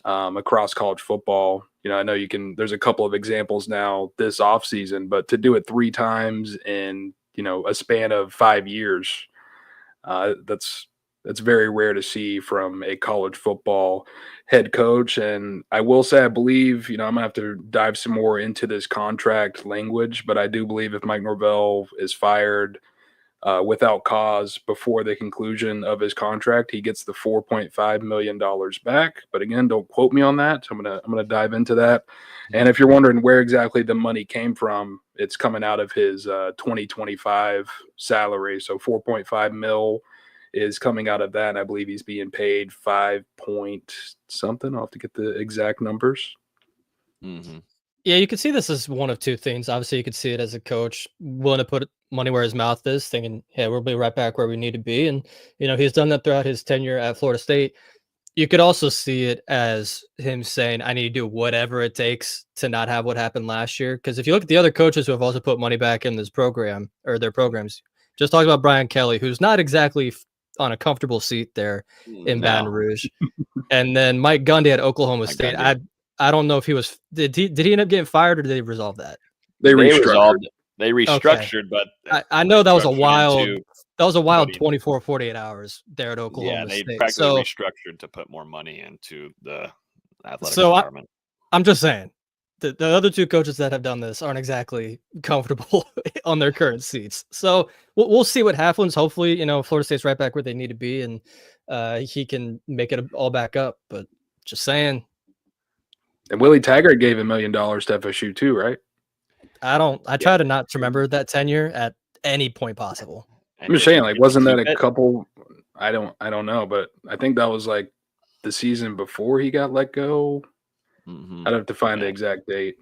across college football. I know there's a couple of examples now this offseason, but to do it 3 times in, a span of 5 years, that's very rare to see from a college football head coach. And I will say, I believe, I'm going to have to dive some more into this contract language, but I do believe if Mike Norvell is fired without cause before the conclusion of his contract, he gets the $4.5 million back. But again, don't quote me on that. So I'm gonna dive into that. And if you're wondering where exactly the money came from, it's coming out of his 2025 salary. So 4.5 mil is coming out of that. And I believe he's being paid 5 point something. I'll have to get the exact numbers. Mm-hmm. Yeah, you could see this as one of two things. Obviously, you could see it as a coach willing to put money where his mouth is, thinking, hey, we'll be right back where we need to be. And, he's done that throughout his tenure at Florida State. You could also see it as him saying, I need to do whatever it takes to not have what happened last year. Because if you look at the other coaches who have also put money back in this program or their programs, just talk about Brian Kelly, who's not exactly on a comfortable seat there in Baton Rouge. And then Mike Gundy at Oklahoma State. I don't know if he was. Did he end up getting fired, or did they resolve that? They restructured. They restructured, okay. But I know that was a wild. That was a wild 24, 48 hours there at Oklahoma State. They practically restructured to put more money into the athletic department. I'm just saying, the other two coaches that have done this aren't exactly comfortable on their current seats. So we'll see what happens. Hopefully, Florida State's right back where they need to be, and he can make it all back up. But just saying. And Willie Taggart gave $1 million to FSU too, right? I try to not remember that tenure at any point possible. I'm just saying, wasn't that a couple? I don't know, but I think that was like the season before he got let go. Mm-hmm. I'd have to find the exact date.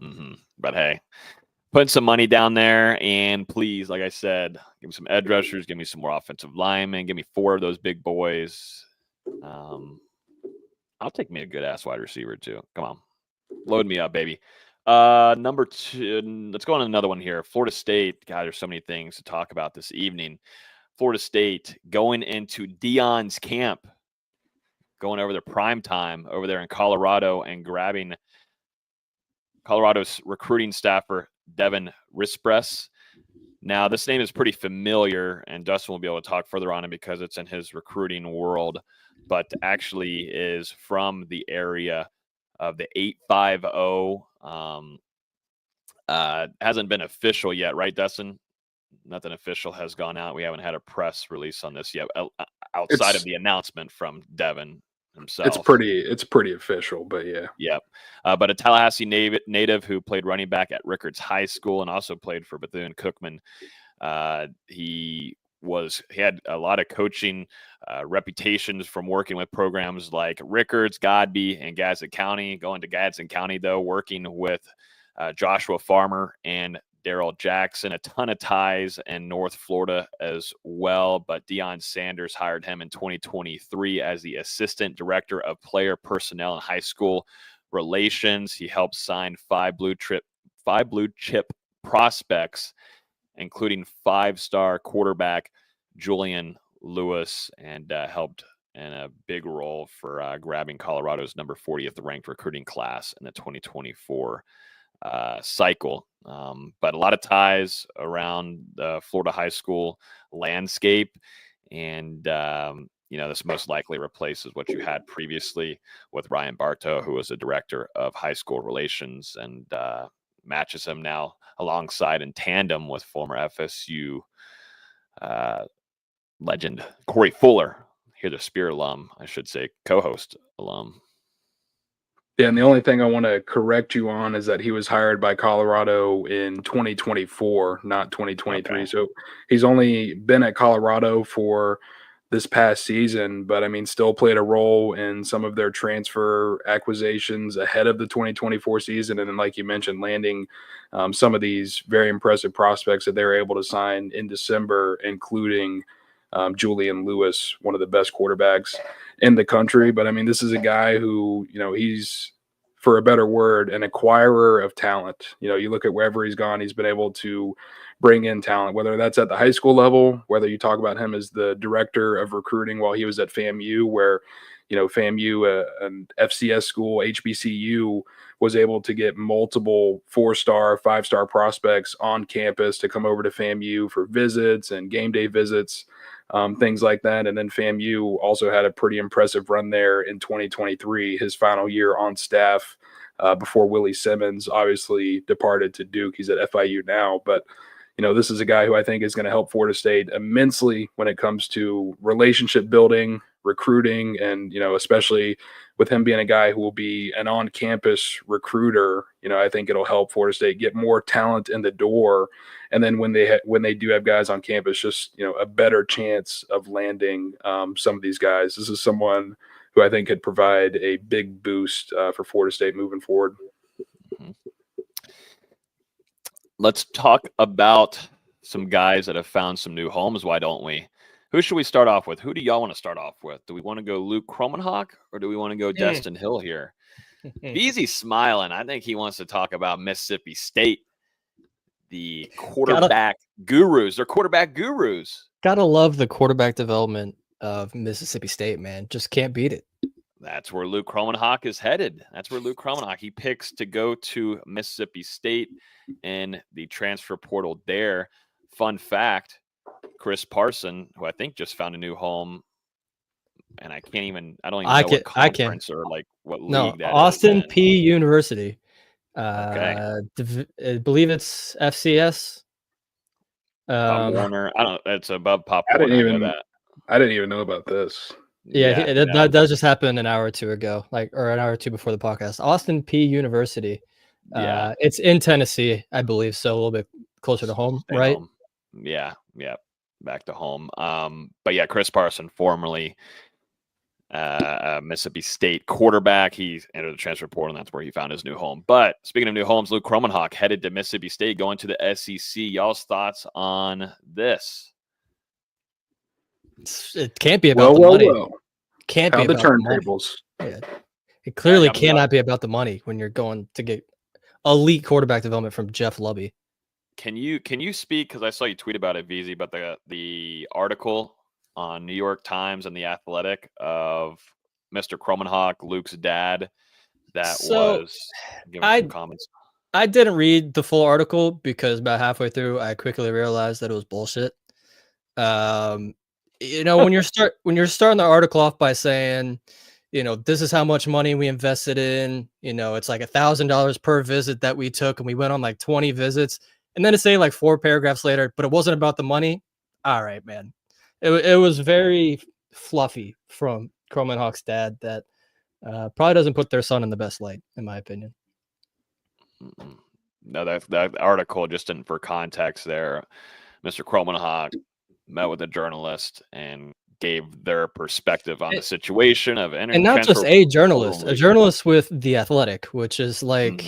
Mm-hmm. But hey, put some money down there, and please, like I said, give me some edge rushers, give me some more offensive linemen, give me 4 of those big boys. I'll take me a good ass wide receiver too. Come on, load me up, baby. Number 2. Let's go on another one here. Florida State. God, there's so many things to talk about this evening. Florida State going into Deion's camp, going over their prime time over there in Colorado and grabbing Colorado's recruiting staffer Devin Rispress. Now, this name is pretty familiar, and Dustin will be able to talk further on it because it's in his recruiting world, but actually is from the area of the 850. Hasn't been official yet, right, Dustin? Nothing official has gone out. We haven't had a press release on this yet, outside of the announcement from Devin himself. It's pretty official, but yeah. Yep. But a Tallahassee native who played running back at Rickards High School and also played for Bethune-Cookman. He had a lot of coaching reputations from working with programs like Rickards, Godby, and Gadsden County. Going to Gadsden County, though, working with Joshua Farmer and Daryl Jackson. A ton of ties in North Florida as well. But Deion Sanders hired him in 2023 as the Assistant Director of Player Personnel and High School Relations. He helped sign 5 blue chip prospects, including 5-star quarterback Julian Lewis, and helped in a big role for grabbing Colorado's number 40th ranked recruiting class in the 2024 cycle. But a lot of ties around the Florida high school landscape. And, this most likely replaces what you had previously with Ryan Bartow, who was the director of high school relations. And matches him now alongside in tandem with former FSU legend Corey Fuller. Here, the Spear alum, I should say, co-host alum. Yeah, and the only thing I want to correct you on is that he was hired by Colorado in 2024, not 2023. Okay. So he's only been at Colorado for this past season, but I mean, still played a role in some of their transfer acquisitions ahead of the 2024 season. And then, like you mentioned, landing some of these very impressive prospects that they were able to sign in December, including Julian Lewis, one of the best quarterbacks in the country. But I mean, this is a guy who, he's, for a better word, an acquirer of talent. You look at wherever he's gone, he's been able to bring in talent, whether that's at the high school level, whether you talk about him as the director of recruiting while he was at FAMU, where, FAMU, an FCS school, HBCU, was able to get multiple 4-star, 5-star prospects on campus to come over to FAMU for visits and game day visits, things like that. And then FAMU also had a pretty impressive run there in 2023, his final year on staff, before Willie Simmons obviously departed to Duke. He's at FIU now, but this is a guy who I think is going to help Florida State immensely when it comes to relationship building, recruiting, and, especially with him being a guy who will be an on-campus recruiter, I think it'll help Florida State get more talent in the door. And then when they do have guys on campus, just, a better chance of landing some of these guys. This is someone who I think could provide a big boost for Florida State moving forward. Mm-hmm. Let's talk about some guys that have found some new homes. Why don't we? Who should we start off with? Who do y'all want to start off with? Do we want to go Luke Kromenhoek or do we want to go Destyn Hill here? Beezy's smiling. I think he wants to talk about Mississippi State, the quarterback gurus. They're quarterback gurus. Gotta love the quarterback development of Mississippi State, man. Just can't beat it. That's where Luke Kromenhoek is headed. He picks to go to Mississippi State in the transfer portal there. Fun fact, Chris Parson, who I think just found a new home, and I don't even know what conference or like what league that Austin is. P University. Okay. I believe it's FCS. Pop Warner. It's above Pop Warner. I know that. I didn't even know about this. Yeah, that just happened an hour or two ago, or an hour or two before the podcast. Austin P University. Yeah. It's in Tennessee, I believe, so a little bit closer to home, right? Home. Yeah, back to home. But yeah, Chris Parson, formerly Mississippi State quarterback, he entered the transfer portal, and that's where he found his new home. But speaking of new homes, Luke Kromenhoek headed to Mississippi State, going to the SEC. Y'all's thoughts on this? It can't be about the money. Can't How be the about turntables. Yeah. It clearly cannot be about the money when you're going to get elite quarterback development from Jeff Lubby. Can you speak, because I saw you tweet about it, VZ, but the article on New York Times and The Athletic of Mr. Kromenhoek, Luke's dad, that was giving some comments. I didn't read the full article because about halfway through I quickly realized that it was bullshit. When you're starting the article off by saying, this is how much money we invested in, it's like $1,000 per visit that we took, and we went on like 20 visits, and then to say like 4 paragraphs later, but it wasn't about the money. All right, man. It was very fluffy from Kromenhoek's dad that probably doesn't put their son in the best light, in my opinion. No, that article, just for context there, Mr. Kromenhoek met with a journalist and gave their perspective on the situation of and not just a journalist with The Athletic, which is like,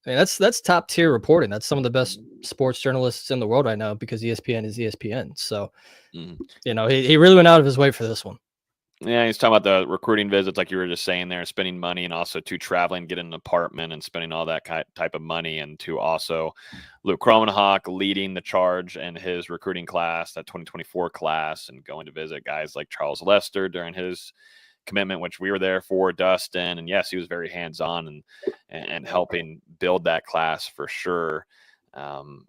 I mean, that's top tier reporting. That's some of the best sports journalists in the world right now, because ESPN is ESPN. So, he really went out of his way for this one. Yeah, he's talking about the recruiting visits, like you were just saying there, spending money, and also to traveling, getting an apartment, and spending all that type of money, and to also Luke Kromenhoek leading the charge in his recruiting class, that 2024 class, and going to visit guys like Charles Lester during his commitment, which we were there for, Dustin, and yes, he was very hands-on and helping build that class for sure.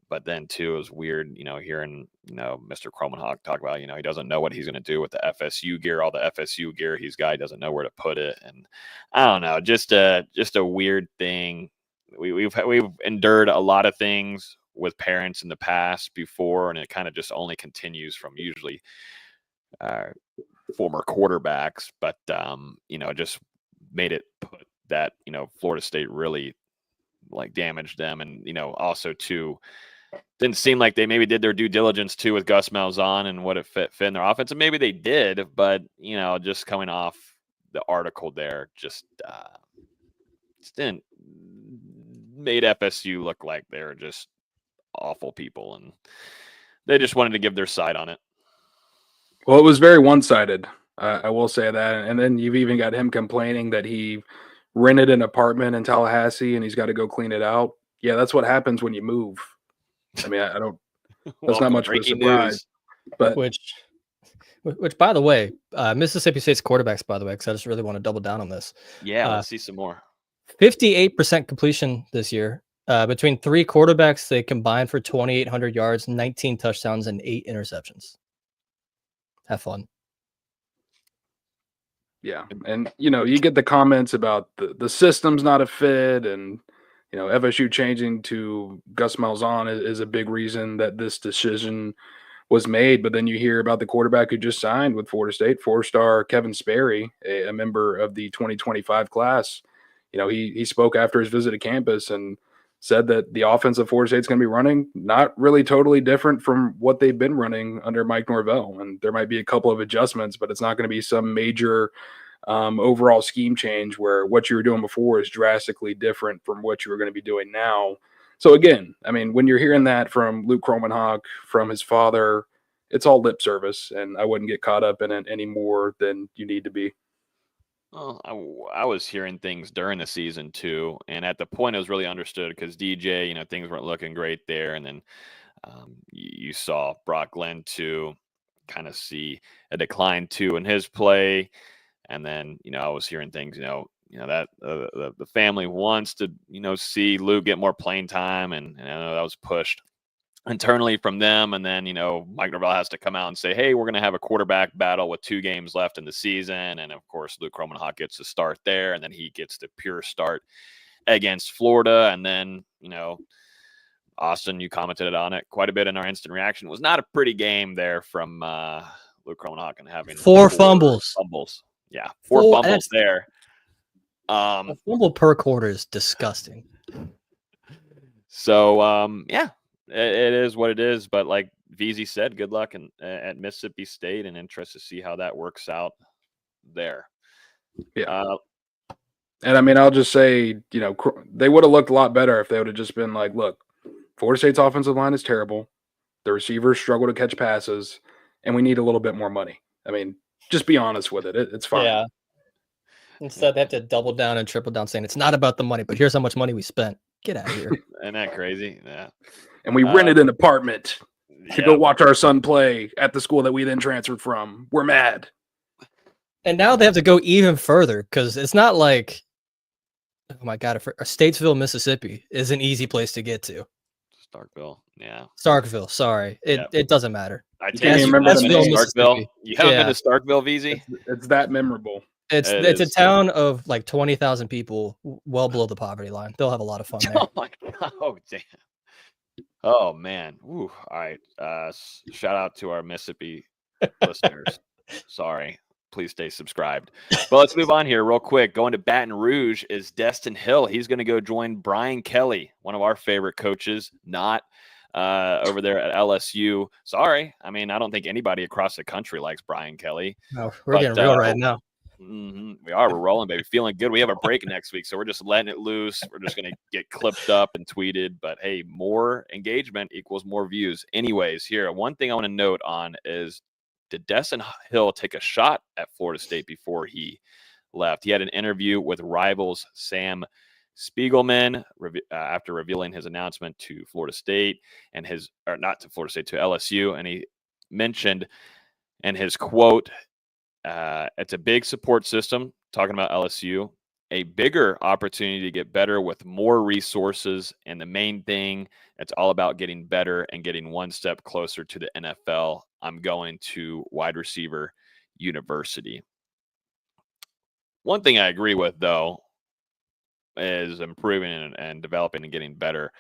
But then too, it was weird, hearing, Mr. Kromenhoek talk about, he doesn't know what he's going to do with the FSU gear, all the FSU gear he doesn't know where to put it. And I don't know, just a weird thing we've endured a lot of things with parents in the past before, and it kind of just only continues from usually former quarterbacks. But just made it put that Florida State really like damaged them, and also too didn't seem like they maybe did their due diligence too with Gus Malzahn and what it fit in their offense, and maybe they did, but just coming off the article there just didn't made FSU look like they're just awful people, and they just wanted to give their side on it. Well, it was very one-sided. I will say that. And then you've even got him complaining that he rented an apartment in Tallahassee and he's got to go clean it out. Yeah, that's what happens when you move. I mean, I don't. That's not much of a surprise. News. But which, by the way, Mississippi State's quarterbacks, by the way, because I just really want to double down on this. Yeah, let's see some more. 58% completion this year. Between three quarterbacks, they combined for 2,800 yards, 19 touchdowns, and 8 interceptions. Have fun. Yeah, and you get the comments about the system's not a fit, and FSU changing to Gus Malzahn is a big reason that this decision was made. But then you hear about the quarterback who just signed with Florida State, 4-star Kevin Sperry, a member of the 2025 class. He spoke after his visit to campus and said that the offense that Florida State's going to be running, not really totally different from what they've been running under Mike Norvell. And there might be a couple of adjustments, but it's not going to be some major overall scheme change where what you were doing before is drastically different from what you were going to be doing now. So again, I mean, when you're hearing that from Luke Kromenhoek, from his father, it's all lip service, and I wouldn't get caught up in it any more than you need to be. Well, I was hearing things during the season too, and at the point it was really understood because DJ, things weren't looking great there, and then you saw Brock Glenn too, kind of see a decline too in his play, and then I was hearing things, that the family wants to see Luke get more playing time, and I know that was pushed internally from them, and then Mike Norvell has to come out and say, hey, we're going to have a quarterback battle with 2 games left in the season, and of course Luke Kromenhoek gets to start there, and then he gets the pure start against Florida. And then Austin, you commented on it quite a bit in our instant reaction. It was not a pretty game there from Luke Kromenhoek, and having 4 fumbles. Yeah, 4 fumbles there. A fumble per quarter is disgusting. So yeah, it is what it is, but like VZ said, good luck at Mississippi State, and interested to see how that works out there. Yeah. And I mean, I'll just say, they would have looked a lot better if they would have just been like, look, Florida State's offensive line is terrible. The receivers struggle to catch passes, and we need a little bit more money. I mean, just be honest with it. It's fine. Yeah. Instead, they have to double down and triple down saying it's not about the money, but here's how much money we spent. Get out of here. Isn't that crazy? Yeah. And we rented an apartment to go watch our son play at the school that we then transferred from. We're mad. And now they have to go even further because it's not like, oh my God, Statesville, Mississippi is an easy place to get to. Starkville, yeah. Starkville, sorry. It doesn't matter. I can't even remember the name. Starkville. You haven't been to Starkville, VZ? It's that memorable. It's a town of like 20,000 people, well below the poverty line. They'll have a lot of fun there. Oh my God! Oh damn! Oh man! Ooh, all right. Shout out to our Mississippi listeners. Sorry. Please stay subscribed. But let's move on here real quick. Going to Baton Rouge is Destyn Hill. He's going to go join Brian Kelly, one of our favorite coaches, not over there at LSU. Sorry. I mean, I don't think anybody across the country likes Brian Kelly. No, we're getting real right now. We are. We're rolling, baby. Feeling good. We have a break next week, so we're just letting it loose. We're just going to get clipped up and tweeted. But, hey, more engagement equals more views. Anyways, here, one thing I want to note on is, did Destyn Hill take a shot at Florida State before he left? He had an interview with Rivals Sam Spiegelman after revealing his announcement to Florida State and not to Florida State, to LSU. And he mentioned in his quote, it's a big support system, talking about LSU, a bigger opportunity to get better with more resources. And the main thing, it's all about getting better and getting one step closer to the NFL. I'm going to wide receiver university. One thing I agree with, though, is improving and developing and getting better.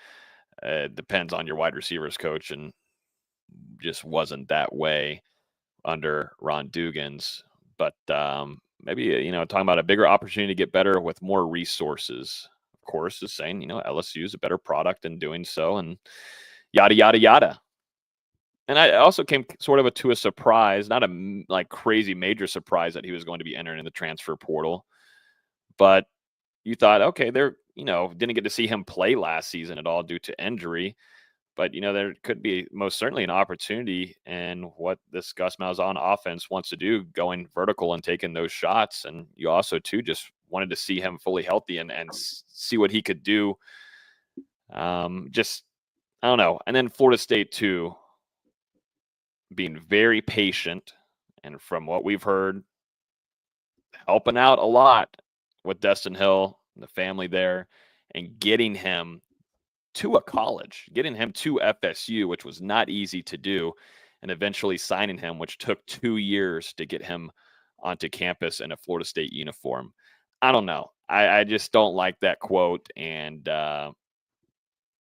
It depends on your wide receivers coach, and just wasn't that way under Ron Dugans. But maybe, talking about a bigger opportunity to get better with more resources, of course, is saying, LSU is a better product in doing so, and yada, yada, yada. And I also came sort of to a surprise, not a crazy major surprise that he was going to be entering in the transfer portal, but you thought, okay, didn't get to see him play last season at all due to injury. But, there could be most certainly an opportunity in what this Gus Malzahn offense wants to do, going vertical and taking those shots. And you also, too, just wanted to see him fully healthy and see what he could do. I don't know. And then Florida State, too, being very patient. And from what we've heard, helping out a lot with Destyn Hill, the family there, and getting him to a college, getting him to FSU, which was not easy to do, and eventually signing him, which took 2 years to get him onto campus in a Florida State uniform. I don't know. I just don't like that quote, and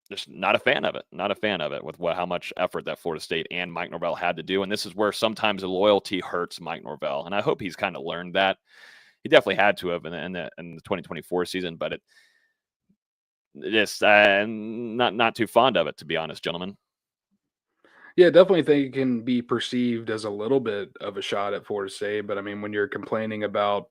just not a fan of it. Not a fan of it with how much effort that Florida State and Mike Norvell had to do. And this is where sometimes the loyalty hurts Mike Norvell, and I hope he's kind of learned that. He definitely had to have in the 2024 season, but just not too fond of it, to be honest, gentlemen. Yeah, definitely think it can be perceived as a little bit of a shot at Florida State. But I mean, when you're complaining about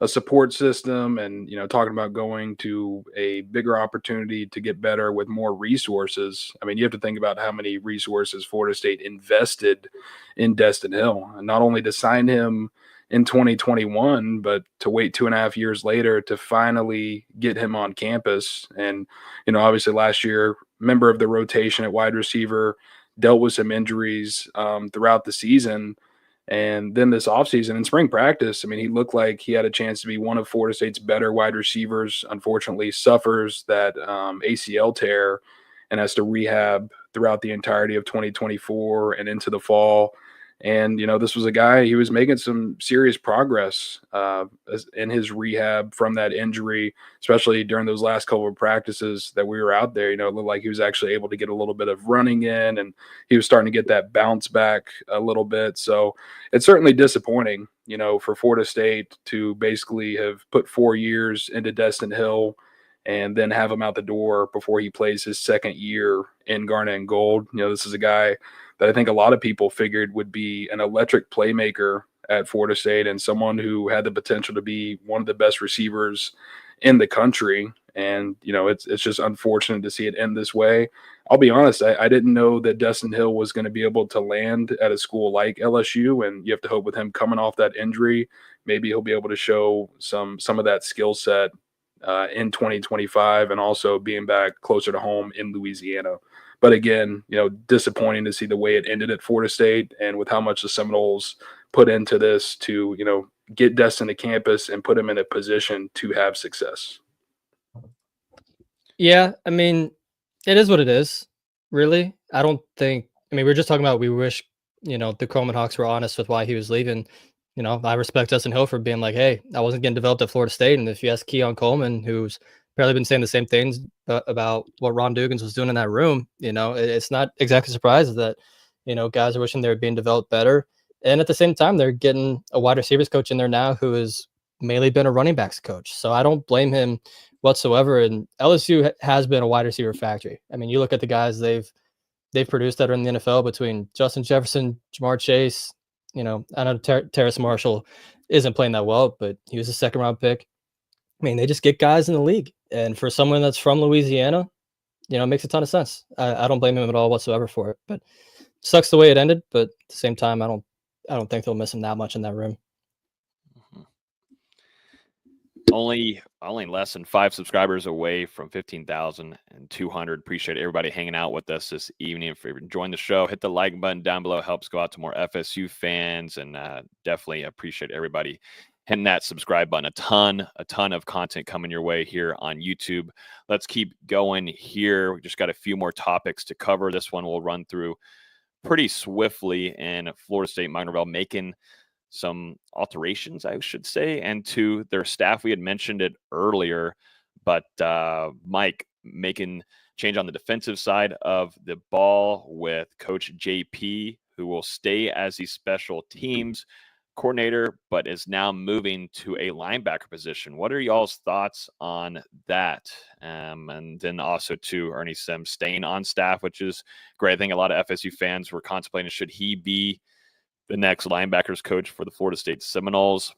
a support system and, talking about going to a bigger opportunity to get better with more resources, I mean, you have to think about how many resources Florida State invested in Destyn Hill, and not only to sign him in 2021, but to wait 2.5 years later to finally get him on campus. And, obviously last year, member of the rotation at wide receiver, dealt with some injuries throughout the season. And then this offseason in spring practice, I mean, he looked like he had a chance to be one of Florida State's better wide receivers. Unfortunately, suffers that ACL tear and has to rehab throughout the entirety of 2024 and into the fall. And, this was a guy, he was making some serious progress in his rehab from that injury, especially during those last couple of practices that we were out there. It looked like he was actually able to get a little bit of running in, and he was starting to get that bounce back a little bit. So it's certainly disappointing, for Florida State to basically have put 4 years into Destyn Hill and then have him out the door before he plays his second year in Garnet and Gold. This is a guy that I think a lot of people figured would be an electric playmaker at Florida State and someone who had the potential to be one of the best receivers in the country. And, it's just unfortunate to see it end this way. I'll be honest, I didn't know that Destyn Hill was going to be able to land at a school like LSU, and you have to hope with him coming off that injury, maybe he'll be able to show some of that skill set in 2025 and also being back closer to home in Louisiana. But again, disappointing to see the way it ended at Florida State and with how much the Seminoles put into this to, get Destyn to campus and put him in a position to have success. Yeah, I mean, it is what it is, really. We were just talking about we wish, the Coleman Hawks were honest with why he was leaving. I respect Destyn Hill for being like, hey, I wasn't getting developed at Florida State. And if you ask Keon Coleman, who's apparently been saying the same things about what Ron Dugans was doing in that room, it's not exactly surprising that, guys are wishing they were being developed better. And at the same time, they're getting a wide receivers coach in there now who has mainly been a running backs coach. So I don't blame him whatsoever. And LSU has been a wide receiver factory. I mean, you look at the guys they've produced that are in the NFL between Justin Jefferson, Jamar Chase. I know Terrace Marshall isn't playing that well, but he was a second-round pick. I mean, they just get guys in the league. And for someone that's from Louisiana, it makes a ton of sense. I don't blame him at all whatsoever for it. But it sucks the way it ended. But at the same time, I don't think they'll miss him that much in that room. Only less than 5 subscribers away from 15,200. Appreciate everybody hanging out with us this evening. If you're enjoying the show, hit the like button down below. Helps go out to more FSU fans, and definitely appreciate everybody hitting that subscribe button. A ton of content coming your way here on YouTube. Let's keep going here. We just got a few more topics to cover. This one we'll run through pretty swiftly. And Florida State, Mike Norvell making some alterations, I should say, and to their staff. We had mentioned it earlier, But Mike making change on the defensive side of the ball with Coach JP, who will stay as the special teams coordinator, but is now moving to a linebacker position. What are y'all's thoughts on that? And then also to Ernie Sims staying on staff, which is great. I think a lot of FSU fans were contemplating, should he be the next linebackers coach for the Florida State Seminoles?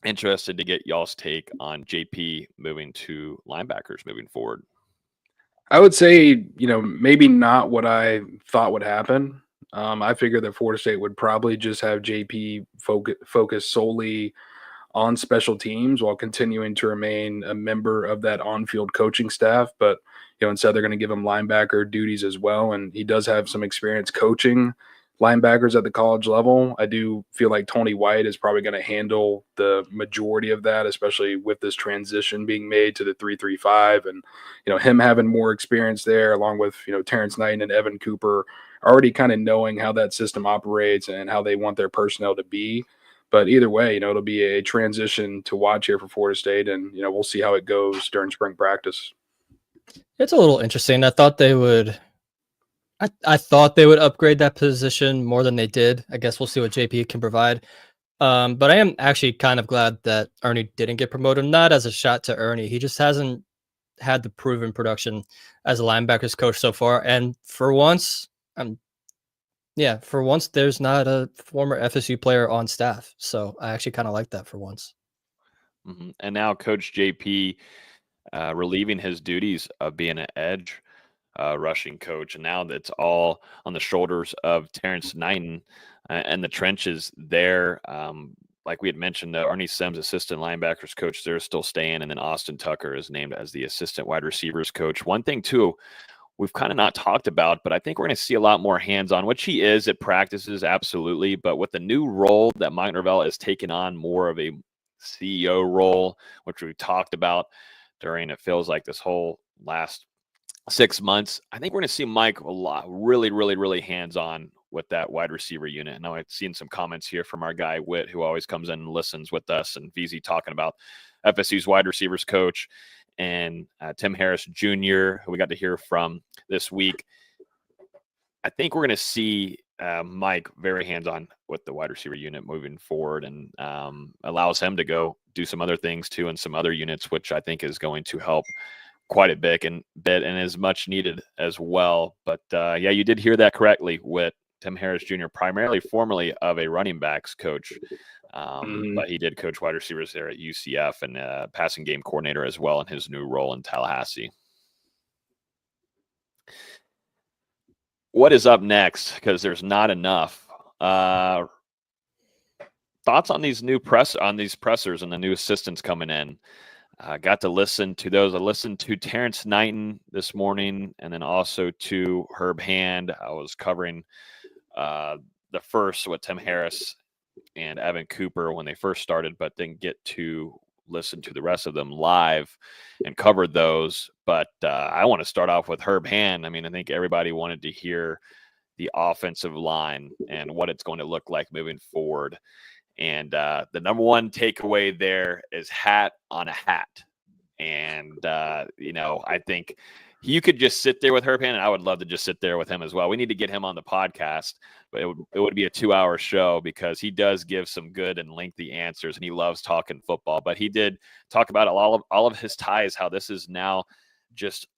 Interested to get y'all's take on JP moving to linebackers moving forward. I would say, maybe not what I thought would happen. I figured that Florida State would probably just have JP focus solely on special teams while continuing to remain a member of that on-field coaching staff. But, instead they're going to give him linebacker duties as well. And he does have some experience coaching linebackers at the college level. I do feel like Tony White is probably going to handle the majority of that, especially with this transition being made to the 3-3-5, and him having more experience there, along with Terrence Knighton and Evan Cooper already kind of knowing how that system operates and how they want their personnel to be. But either way, it'll be a transition to watch here for Florida State, and we'll see how it goes during spring practice. It's a little interesting. I thought they would upgrade that position more than they did. I guess we'll see what JP can provide. But I am actually kind of glad that Ernie didn't get promoted. Not as a shot to Ernie. He just hasn't had the proven production as a linebackers coach so far. And for once, there's not a former FSU player on staff. So I actually kind of like that for once. Mm-hmm. And now Coach JP relieving his duties of being an edge rushing coach, and now that's all on the shoulders of Terrence Knighton and the trenches there. Like we had mentioned, Ernie Sims, assistant linebackers coach, they're still staying, and then Austin Tucker is named as the assistant wide receivers coach. One thing too, we've kind of not talked about, but I think we're going to see a lot more hands-on, which he is at practices, absolutely. But with the new role that Mike Norvell has taken on, more of a CEO role, which we talked about during, it feels like, this whole last 6 months, I think we're going to see Mike a lot, really hands-on with that wide receiver unit. And I've seen some comments here from our guy Witt, who always comes in and listens with us, and VZ talking about FSU's wide receivers coach, and Tim Harris Jr., who we got to hear from this week. I think we're going to see Mike very hands-on with the wide receiver unit moving forward, and allows him to go do some other things too in some other units, which I think is going to help quite a bit and is much needed as well. But yeah, you did hear that correctly with Tim Harris Jr., primarily formerly of a running backs coach, but he did coach wide receivers there at UCF, and passing game coordinator as well in his new role in Tallahassee. What is up next? Because there's not enough. Thoughts on these new pressers and the new assistants coming in? Got to listen to those. I listened to Terrence Knighton this morning, and then also to Herb Hand. I was covering the first with Tim Harris and Evan Cooper when they first started, but didn't get to listen to the rest of them live and covered those. But I want to start off with Herb Hand. I mean, I think everybody wanted to hear the offensive line and what it's going to look like moving forward. And the number one takeaway there is hat on a hat. And, I think you could just sit there with Herb Hand, and I would love to just sit there with him as well. We need to get him on the podcast, but it would be a 2-hour show, because he does give some good and lengthy answers, and he loves talking football. But he did talk about all of his ties, how this is now just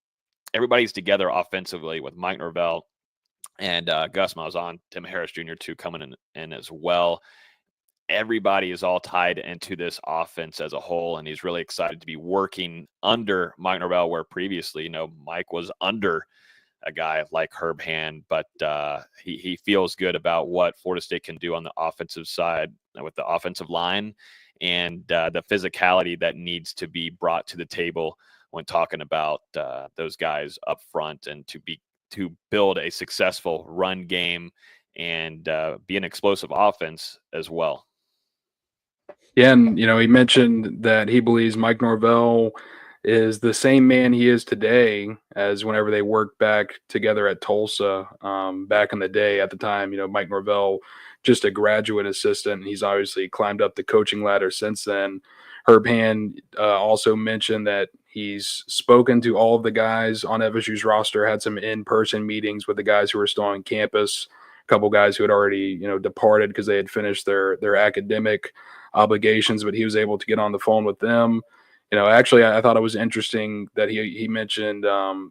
everybody's together offensively with Mike Norvell and Gus Malzahn, Tim Harris Jr. too coming in as well. Everybody is all tied into this offense as a whole, and he's really excited to be working under Mike Norvell, where previously, Mike was under a guy like Herb Hand, but he feels good about what Florida State can do on the offensive side with the offensive line, and the physicality that needs to be brought to the table when talking about those guys up front, and to build a successful run game and be an explosive offense as well. Yeah, and he mentioned that he believes Mike Norvell is the same man he is today as whenever they worked back together at Tulsa back in the day. At the time, Mike Norvell, just a graduate assistant. He's obviously climbed up the coaching ladder since then. Herb Hand also mentioned that he's spoken to all of the guys on FSU's roster, had some in-person meetings with the guys who were still on campus, a couple guys who had already, departed because they had finished their academic obligations, but he was able to get on the phone with them. Actually, I thought it was interesting that he mentioned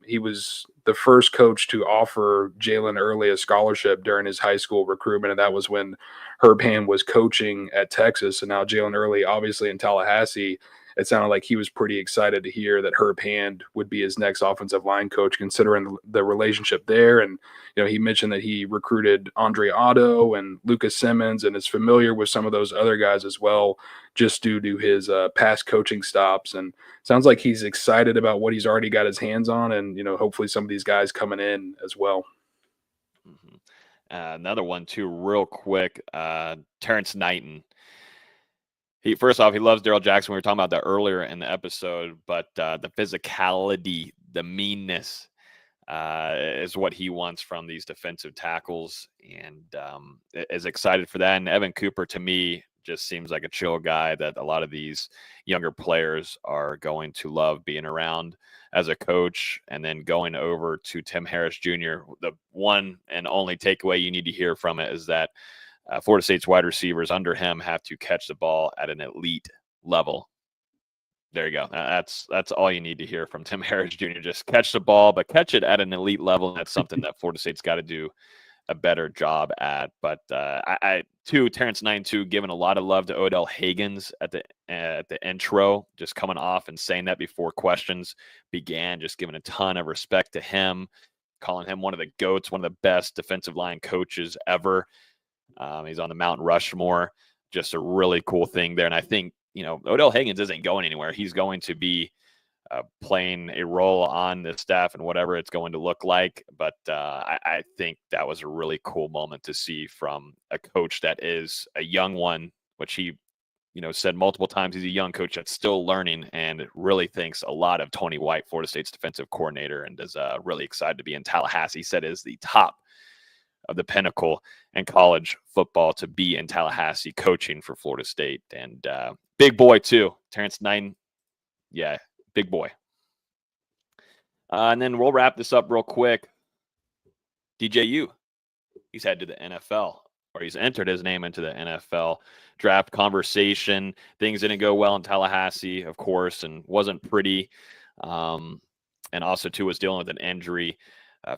he was the first coach to offer Jalen Early a scholarship during his high school recruitment, and that was when Herb Hand was coaching at Texas. And now Jalen Early, obviously in Tallahassee, it sounded like he was pretty excited to hear that Herb Hand would be his next offensive line coach, considering the relationship there. And, he mentioned that he recruited Andre Otto and Lucas Simmons and is familiar with some of those other guys as well, just due to his past coaching stops. And sounds like he's excited about what he's already got his hands on, and, hopefully some of these guys coming in as well. Mm-hmm. Another one too, real quick, Terrence Knighton. First off, he loves Daryl Jackson. We were talking about that earlier in the episode, but the physicality, the meanness is what he wants from these defensive tackles, and is excited for that. And Evan Cooper, to me, just seems like a chill guy that a lot of these younger players are going to love being around as a coach. And then going over to Tim Harris Jr., the one and only takeaway you need to hear from it is that Florida State's wide receivers under him have to catch the ball at an elite level. There you go. That's all you need to hear from Tim Harris Jr. Just catch the ball, but catch it at an elite level. That's something that Florida State's got to do a better job at. But Terrence Knighton too, giving a lot of love to Odell Higgins at the intro, just coming off and saying that before questions began, just giving a ton of respect to him, calling him one of the GOATs, one of the best defensive line coaches ever. He's on the Mount Rushmore. Just a really cool thing there. And I think, Odell Higgins isn't going anywhere. He's going to be playing a role on the staff and whatever it's going to look like. But I think that was a really cool moment to see from a coach that is a young one, which he, said multiple times he's a young coach that's still learning, and really thinks a lot of Tony White, Florida State's defensive coordinator, and is really excited to be in Tallahassee. He said is the top of the pinnacle in college football to be in Tallahassee coaching for Florida State. And big boy too, Terrence Knighton. Yeah, big boy. And then we'll wrap this up real quick. DJU, he's headed to the NFL, or he's entered his name into the NFL draft conversation. Things didn't go well in Tallahassee, of course, and wasn't pretty. And also too was dealing with an injury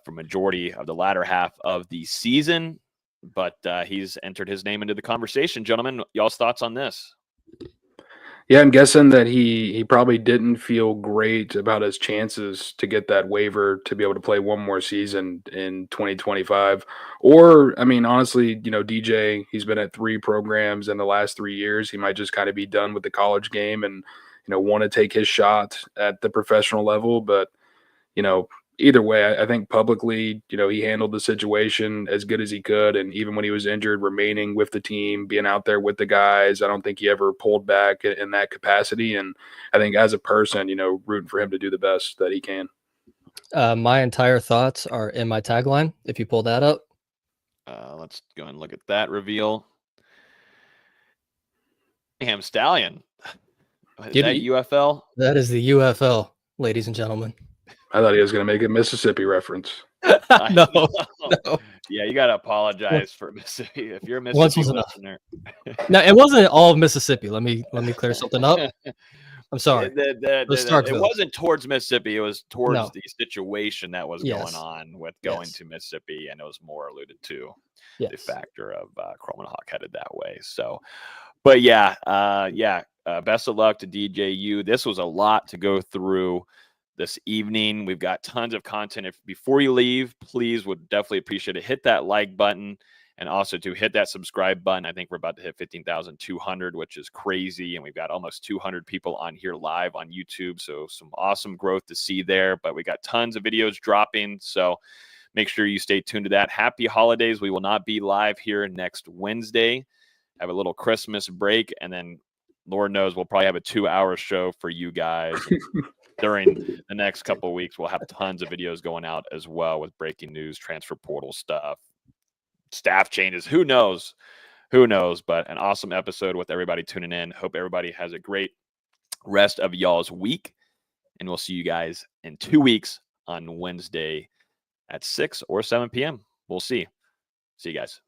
for majority of the latter half of the season, but he's entered his name into the conversation. Gentlemen, y'all's thoughts on this? Yeah, I'm guessing that he probably didn't feel great about his chances to get that waiver to be able to play one more season in 2025. Or, I mean, honestly, DJ, he's been at 3 programs in the last 3 years. He might just kind of be done with the college game and, want to take his shot at the professional level. But, either way, I think publicly, he handled the situation as good as he could. And even when he was injured, remaining with the team, being out there with the guys, I don't think he ever pulled back in that capacity. And I think as a person, rooting for him to do the best that he can. My entire thoughts are in my tagline, if you pull that up. Let's go and look at that reveal. Ham Stallion. Is that UFL? That is the UFL, ladies and gentlemen. I thought he was going to make a Mississippi reference. No. Yeah, you got to apologize for Mississippi. If you're a Mississippi listener. No, it wasn't all of Mississippi. Let me clear something up. I'm sorry. It wasn't towards Mississippi. It was towards the situation that was going on with going to Mississippi, and it was more alluded to the factor of Coleman Hawk headed that way. So, but best of luck to DJU. This was a lot to go through this evening. We've got tons of content. Before you leave, please, would definitely appreciate it. Hit that like button, and also to hit that subscribe button. I think we're about to hit 15,200, which is crazy. And we've got almost 200 people on here live on YouTube. So some awesome growth to see there, but we got tons of videos dropping. So make sure you stay tuned to that. Happy holidays. We will not be live here next Wednesday. Have a little Christmas break. And then Lord knows we'll probably have a 2-hour show for you guys. During the next couple of weeks, we'll have tons of videos going out as well with breaking news, transfer portal stuff, staff changes. Who knows? But an awesome episode with everybody tuning in. Hope everybody has a great rest of y'all's week. And we'll see you guys in 2 weeks on Wednesday at 6 or 7 p.m. We'll see. See you guys.